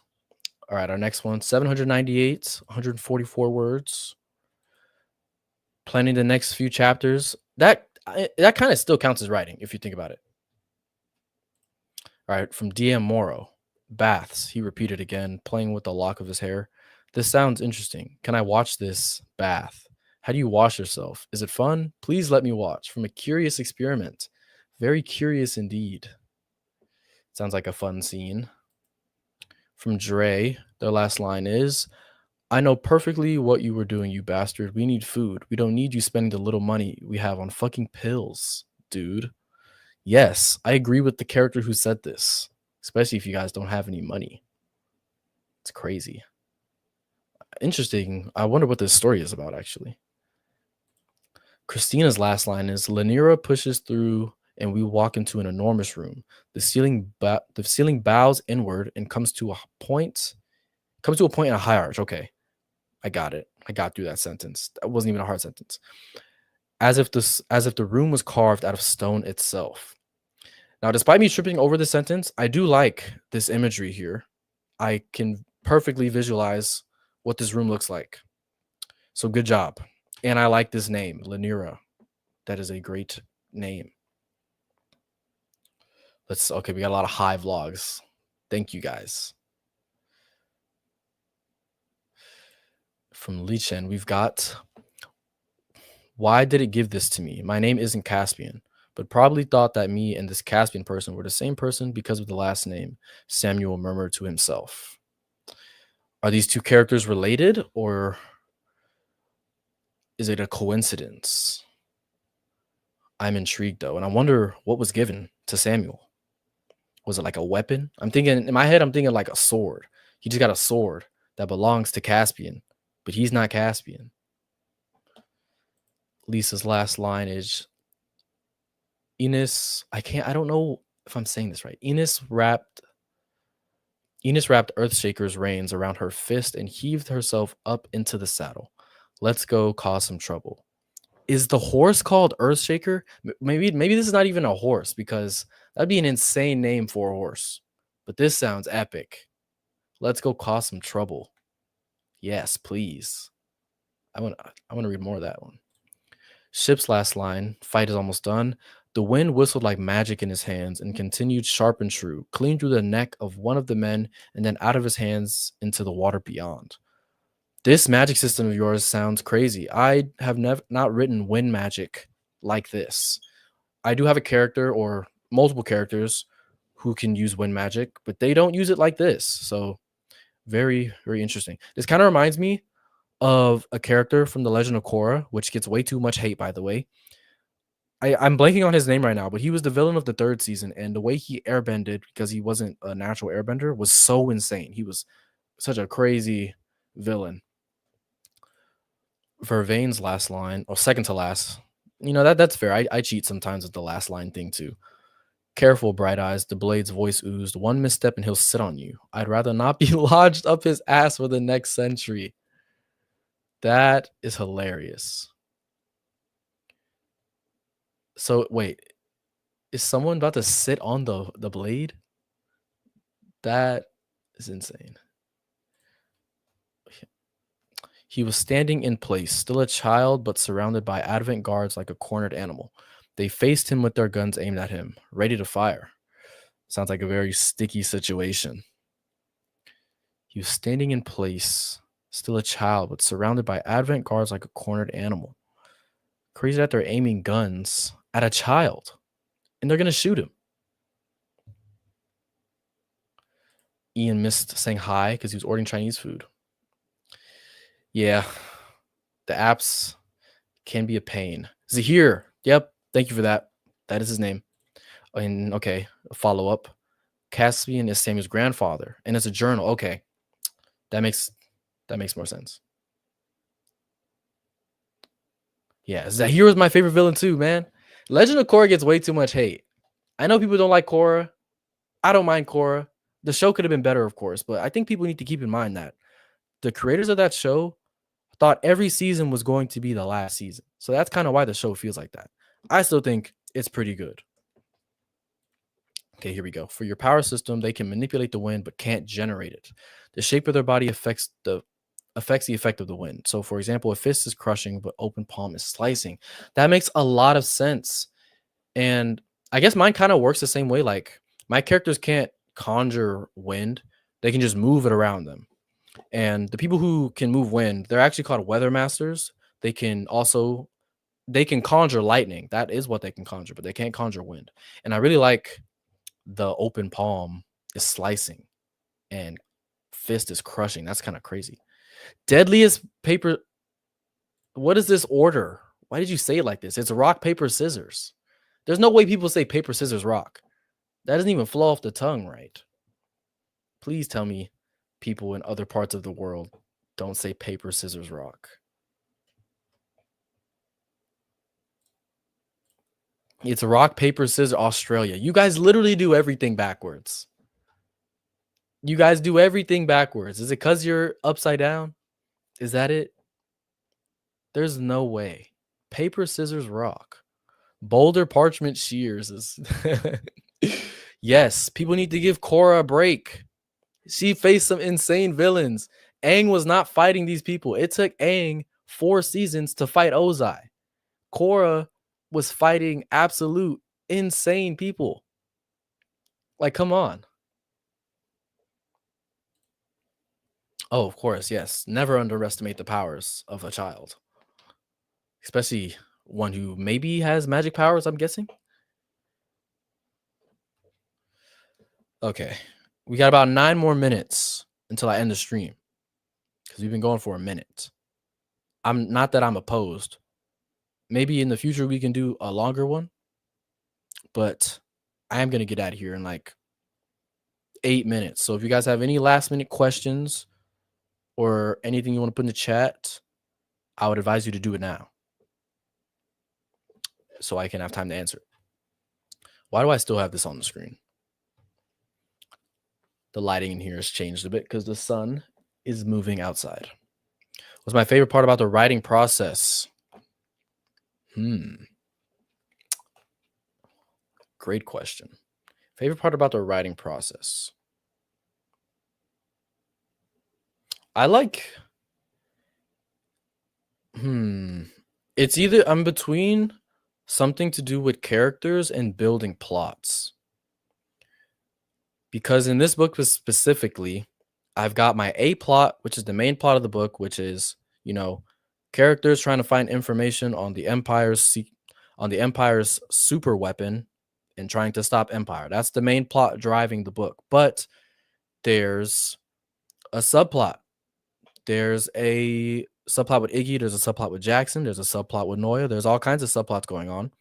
All right, our next one, 798, 144 words. Planning the next few chapters. That kind of still counts as writing if you think about it. All right, from DM Moro. Baths, he repeated again, playing with the lock of his hair. This sounds interesting. Can I watch this bath? How do you wash yourself? Is it fun? Please let me watch. From a curious experiment. Very curious indeed. Sounds like a fun scene. From Dre, their last line is, I know perfectly what you were doing, you bastard. We need food. We don't need you spending the little money we have on fucking pills, dude. Yes, I agree with the character who said this, especially if you guys don't have any money. It's crazy. Interesting. I wonder what this story is about, actually. Christina's last line is Lanira pushes through and we walk into an enormous room. The ceiling bows inward and comes to a point in a high arch. Okay. I got it. I got through that sentence. That wasn't even a hard sentence. As if the room was carved out of stone itself. Now, despite me tripping over this sentence, I do like this imagery here. I can perfectly visualize what this room looks like. So good job. And I like this name, Lanira. That is a great name. Okay, we got a lot of high vlogs. Thank you guys. From Lichen, we've got, why did it give this to me? My name isn't Caspian, but probably thought that me and this Caspian person were the same person because of the last name, Samuel murmured to himself. Are these two characters related, or is it a coincidence? I'm intrigued, though, and I wonder what was given to Samuel. Was it like a weapon? I'm thinking, in my head, I'm thinking like a sword. He just got a sword that belongs to Caspian, but he's not Caspian. Lisa's last line is, I don't know if I'm saying this right. Enos wrapped Earthshaker's reins around her fist and heaved herself up into the saddle. Let's go cause some trouble. Is the horse called Earthshaker? Maybe this is not even a horse, because that'd be an insane name for a horse. But this sounds epic. Let's go cause some trouble. Yes, please. I want to read more of that one. Ship's last line, fight is almost done. The wind whistled like magic in his hands and continued sharp and true, clean through the neck of one of the men and then out of his hands into the water beyond. This magic system of yours sounds crazy. I have not written wind magic like this. I do have a character or multiple characters who can use wind magic, but they don't use it like this. So very, very interesting. This kind of reminds me of a character from The Legend of Korra, which gets way too much hate, by the way. I'm blanking on his name right now, but he was the villain of the 3rd season, and the way he airbended, because he wasn't a natural airbender, was so insane. He was such a crazy villain. Vervaine's last line, or second to last, that's fair. I cheat sometimes with the last line thing too. Careful, Bright Eyes, the blade's voice oozed. One misstep and he'll sit on you. I'd rather not be lodged up his ass for the next century. That is hilarious. So wait, is someone about to sit on the blade? That is insane. He was standing in place, still a child, but surrounded by Advent guards like a cornered animal. They faced him with their guns aimed at him, ready to fire. Sounds like a very sticky situation. He was standing in place, still a child, but surrounded by Advent guards like a cornered animal. Crazy that they're aiming guns at a child, and they're going to shoot him. Ian missed saying hi because he was ordering Chinese food. Yeah, the apps can be a pain. Zahir, yep, thank you for that. That is his name. And okay, follow up. Caspian is Samuel's grandfather, and it's a journal. Okay, that makes more sense. Yeah, Zahir was my favorite villain too, man. Legend of Korra gets way too much hate. I know people don't like Korra. I don't mind Korra. The show could have been better, of course, but I think people need to keep in mind that the creators of that show thought every season was going to be the last season. So that's kind of why the show feels like that. I still think it's pretty good. Okay, here we go. For your power system, they can manipulate the wind but can't generate it. The shape of their body affects the effect of the wind. So, for example, a fist is crushing but open palm is slicing. That makes a lot of sense. And I guess mine kind of works the same way. Like, my characters can't conjure wind, they can just move it around them. And the people who can move wind, they're actually called weather masters. They can also they can conjure lightning. That is what they can conjure, but they can't conjure wind. And I really like the open palm is slicing and fist is crushing. That's kind of crazy. Deadliest paper. What is this order? Why did you say it like this? It's rock, paper, scissors. There's no way people say paper, scissors, rock. That doesn't even flow off the tongue right. Please tell me people in other parts of the world don't say paper, scissors, rock. It's rock, paper, scissors, Australia. You guys literally do everything backwards. You guys do everything backwards. Is it because you're upside down? Is that it? There's no way. Paper, scissors, rock. Boulder, parchment, shears is. Yes, people need to give Korra a break. She faced some insane villains. Aang was not fighting these people. It took Aang 4 seasons to fight Ozai. Korra was fighting absolute insane people. Like, come on. Oh, of course, yes. Never underestimate the powers of a child, especially one who maybe has magic powers, I'm guessing. Okay. We got about 9 more minutes until I end the stream because we've been going for a minute. I'm not that I'm opposed. Maybe in the future we can do a longer one, but I am going to get out of here in like 8 minutes. So if you guys have any last minute questions or anything you want to put in the chat, I would advise you to do it now so I can have time to answer. Why do I still have this on the screen? The lighting in here has changed a bit because the sun is moving outside. What's my favorite part about the writing process? Great question. Favorite part about the writing process? I like. It's either I'm between something to do with characters and building plots. Because in this book specifically, I've got my A plot, which is the main plot of the book, which is, characters trying to find information on the Empire's super weapon and trying to stop Empire. That's the main plot driving the book. But there's a subplot. There's a subplot with Iggy. There's a subplot with Jackson. There's a subplot with Noya. There's all kinds of subplots going on.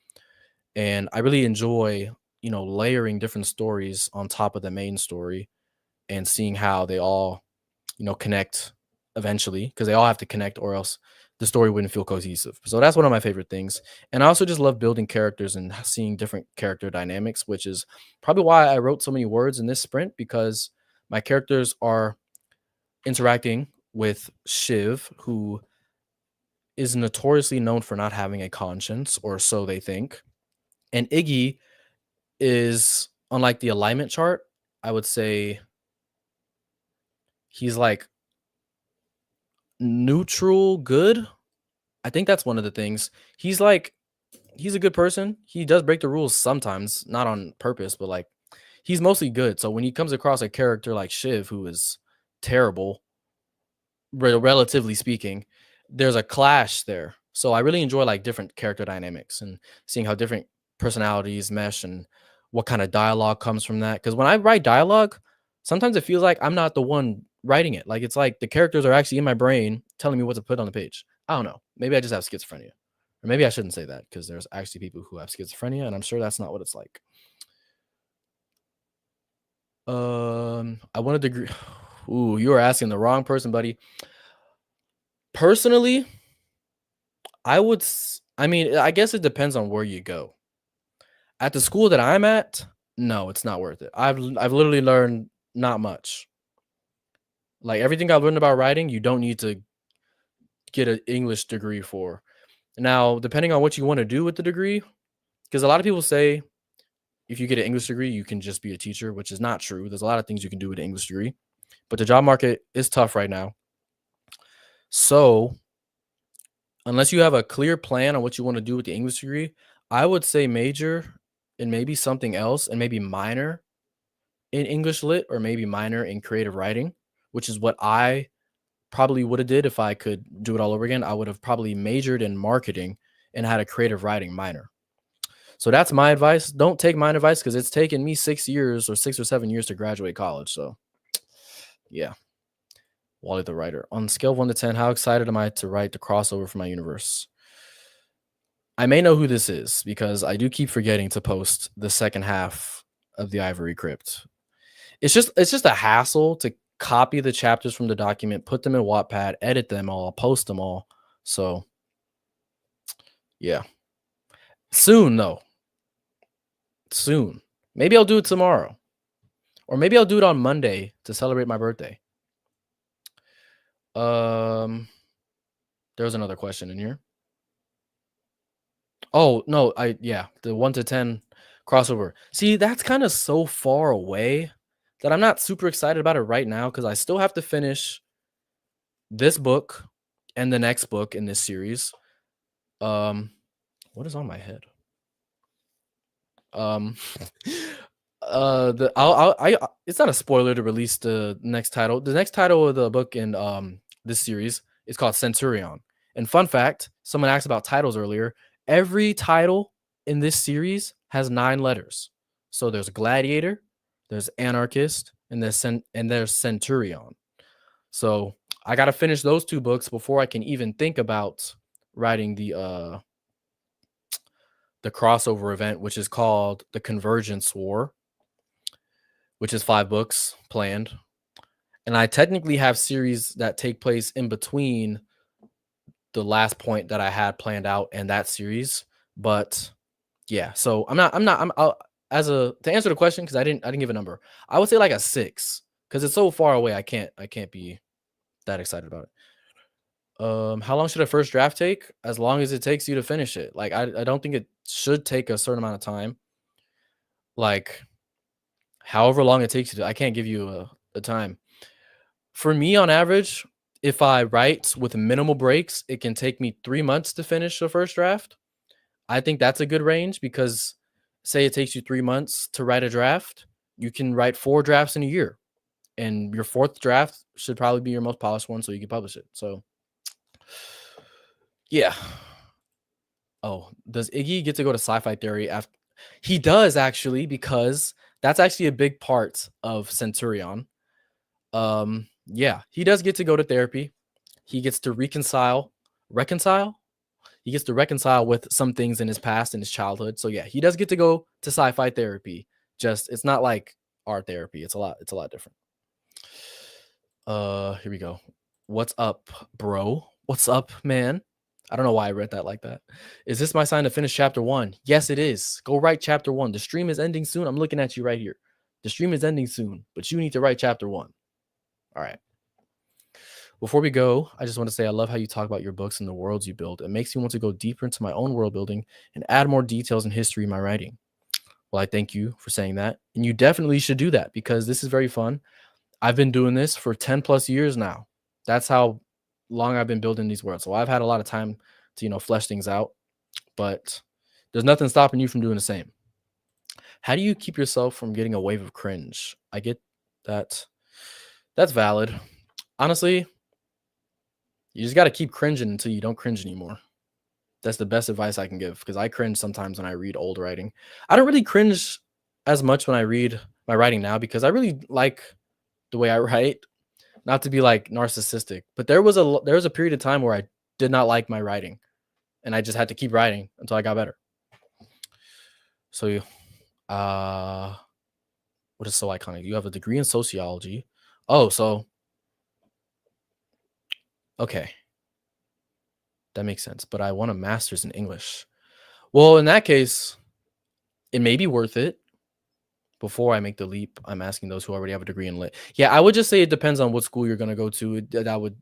And I really enjoy, layering different stories on top of the main story and seeing how they all, connect eventually, because they all have to connect or else the story wouldn't feel cohesive. So that's one of my favorite things. And I also just love building characters and seeing different character dynamics, which is probably why I wrote so many words in this sprint, because my characters are interacting with Shiv, who is notoriously known for not having a conscience, or so they think. And Iggy is, unlike the alignment chart, I would say he's like neutral good. I think that's one of the things. He's a good person. He does break the rules sometimes, not on purpose, but like he's mostly good. So when he comes across a character like Shiv, who is terrible, relatively speaking, there's a clash there. So I really enjoy like different character dynamics and seeing how different personalities mesh and what kind of dialogue comes from that. Because when I write dialogue, sometimes it feels like I'm not the one writing it. Like it's like the characters are actually in my brain telling me what to put on the page. I don't know. Maybe I just have schizophrenia. Or maybe I shouldn't say that because there's actually people who have schizophrenia, and I'm sure that's not what it's like. I wanted to agree. Ooh, you are asking the wrong person, buddy. Personally, I guess it depends on where you go. At the school that I'm at, no, it's not worth it. I've literally learned not much. Like everything I've learned about writing, you don't need to get an English degree for. Now, depending on what you want to do with the degree, because a lot of people say if you get an English degree, you can just be a teacher, which is not true. There's a lot of things you can do with an English degree, but the job market is tough right now. So unless you have a clear plan on what you want to do with the English degree, I would say major and maybe something else and maybe minor in English lit or maybe minor in creative writing, which is what I probably would have did if I could do it all over again. I would have probably majored in marketing and had a creative writing minor. So that's my advice. Don't take my advice because it's taken me 6 years or 6 or 7 years to graduate college. So yeah, Wally the writer. On a scale of 1 to 10, how excited am I to write the crossover for my universe? I may know who this is because I do keep forgetting to post the second half of the Ivory Crypt. It's just a hassle to copy the chapters from the document, put them in Wattpad, edit them all, post them all. So yeah. Soon though. Soon. Maybe I'll do it tomorrow. Or maybe I'll do it on Monday to celebrate my birthday. There was another question in here. Oh, no, the 1 to 10 crossover. See, that's kind of so far away that I'm not super excited about it right now because I still have to finish this book and the next book in this series. What is on my head? It's not a spoiler to release the next title. The next title of the book in this series is called Centurion. And fun fact, someone asked about titles earlier. Every title in this series has 9 letters. So there's Gladiator, there's Anarchist, and there's Centurion. So I got to finish those 2 books before I can even think about writing the crossover event, which is called the Convergence War, which is 5 books planned. And I technically have series that take place in between the last point that I had planned out and that series. But yeah, so to answer the question, because I didn't give a number. I would say like a 6 because it's so far away. I can't be that excited about it. How long should a first draft take? As long as it takes you to finish it. Like I don't think it should take a certain amount of time. Like however long it takes you to, I can't give you a time. For me, on average, if I write with minimal breaks, it can take me 3 months to finish the first draft. I think that's a good range because say it takes you 3 months to write a draft, you can write 4 drafts in a year. And your 4th draft should probably be your most polished one so you can publish it. So yeah. Oh, does Iggy get to go to Sci-Fi Theory after? He does actually, because that's actually a big part of Centurion. Yeah, he does get to go to therapy. He gets to reconcile. He gets to reconcile with some things in his past and his childhood. So yeah, he does get to go to Sci-Fi Therapy. Just it's not like art therapy. It's a lot different. Here we go. What's up, bro? What's up, man? I don't know why I read that like that. Is this my sign to finish chapter 1? Yes, it is. Go write chapter 1. The stream is ending soon. I'm looking at you right here. The stream is ending soon, but you need to write chapter 1. All right. Before we go, I just want to say I love how you talk about your books and the worlds you build. It makes me want to go deeper into my own world building and add more details and history in my writing. Well, I thank you for saying that. And you definitely should do that because this is very fun. I've been doing this for 10 plus years now. That's how long I've been building these worlds. So I've had a lot of time to, flesh things out, but there's nothing stopping you from doing the same. How do you keep yourself from getting a wave of cringe? I get that. That's valid. Honestly, you just got to keep cringing until you don't cringe anymore. That's the best advice I can give because I cringe sometimes when I read old writing. I don't really cringe as much when I read my writing now because I really like the way I write. Not to be like narcissistic, but there was a period of time where I did not like my writing, and I just had to keep writing until I got better. So, what is so iconic? You have a degree in sociology. Oh, so okay, that makes sense. But I want a master's in English. Well, in that case, it may be worth it. Before I make the leap, I'm asking those who already have a degree in lit. Yeah, I would just say it depends on what school you're gonna go to. That would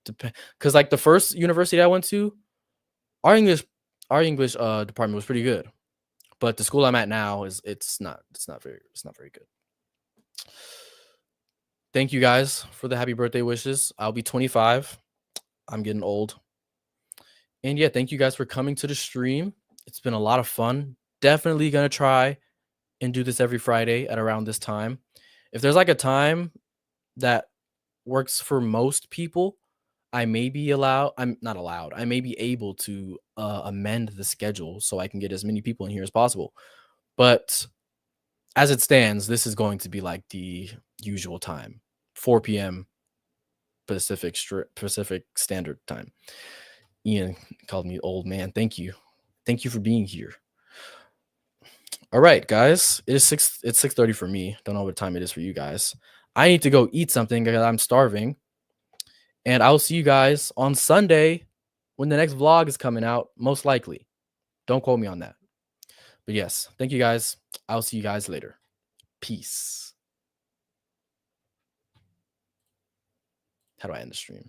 depend, because like the first university I went to, our English department was pretty good, but the school I'm at now it's not very good. Thank you guys for the happy birthday wishes. I'll be 25. I'm getting old. And yeah, thank you guys for coming to the stream. It's been a lot of fun. Definitely gonna try and do this every Friday at around this time. If there's like a time that works for most people, I may be allowed. I'm not allowed. I may be able to amend the schedule so I can get as many people in here as possible. But as it stands, this is going to be like the usual time, 4 p.m. Pacific Standard Time. Ian called me old man. Thank you. Thank you for being here. All right, guys. It's 6:30 for me. Don't know what time it is for you guys. I need to go eat something because I'm starving. And I'll see you guys on Sunday when the next vlog is coming out, most likely. Don't quote me on that. But yes, thank you guys. I'll see you guys later. Peace. How do I end the stream?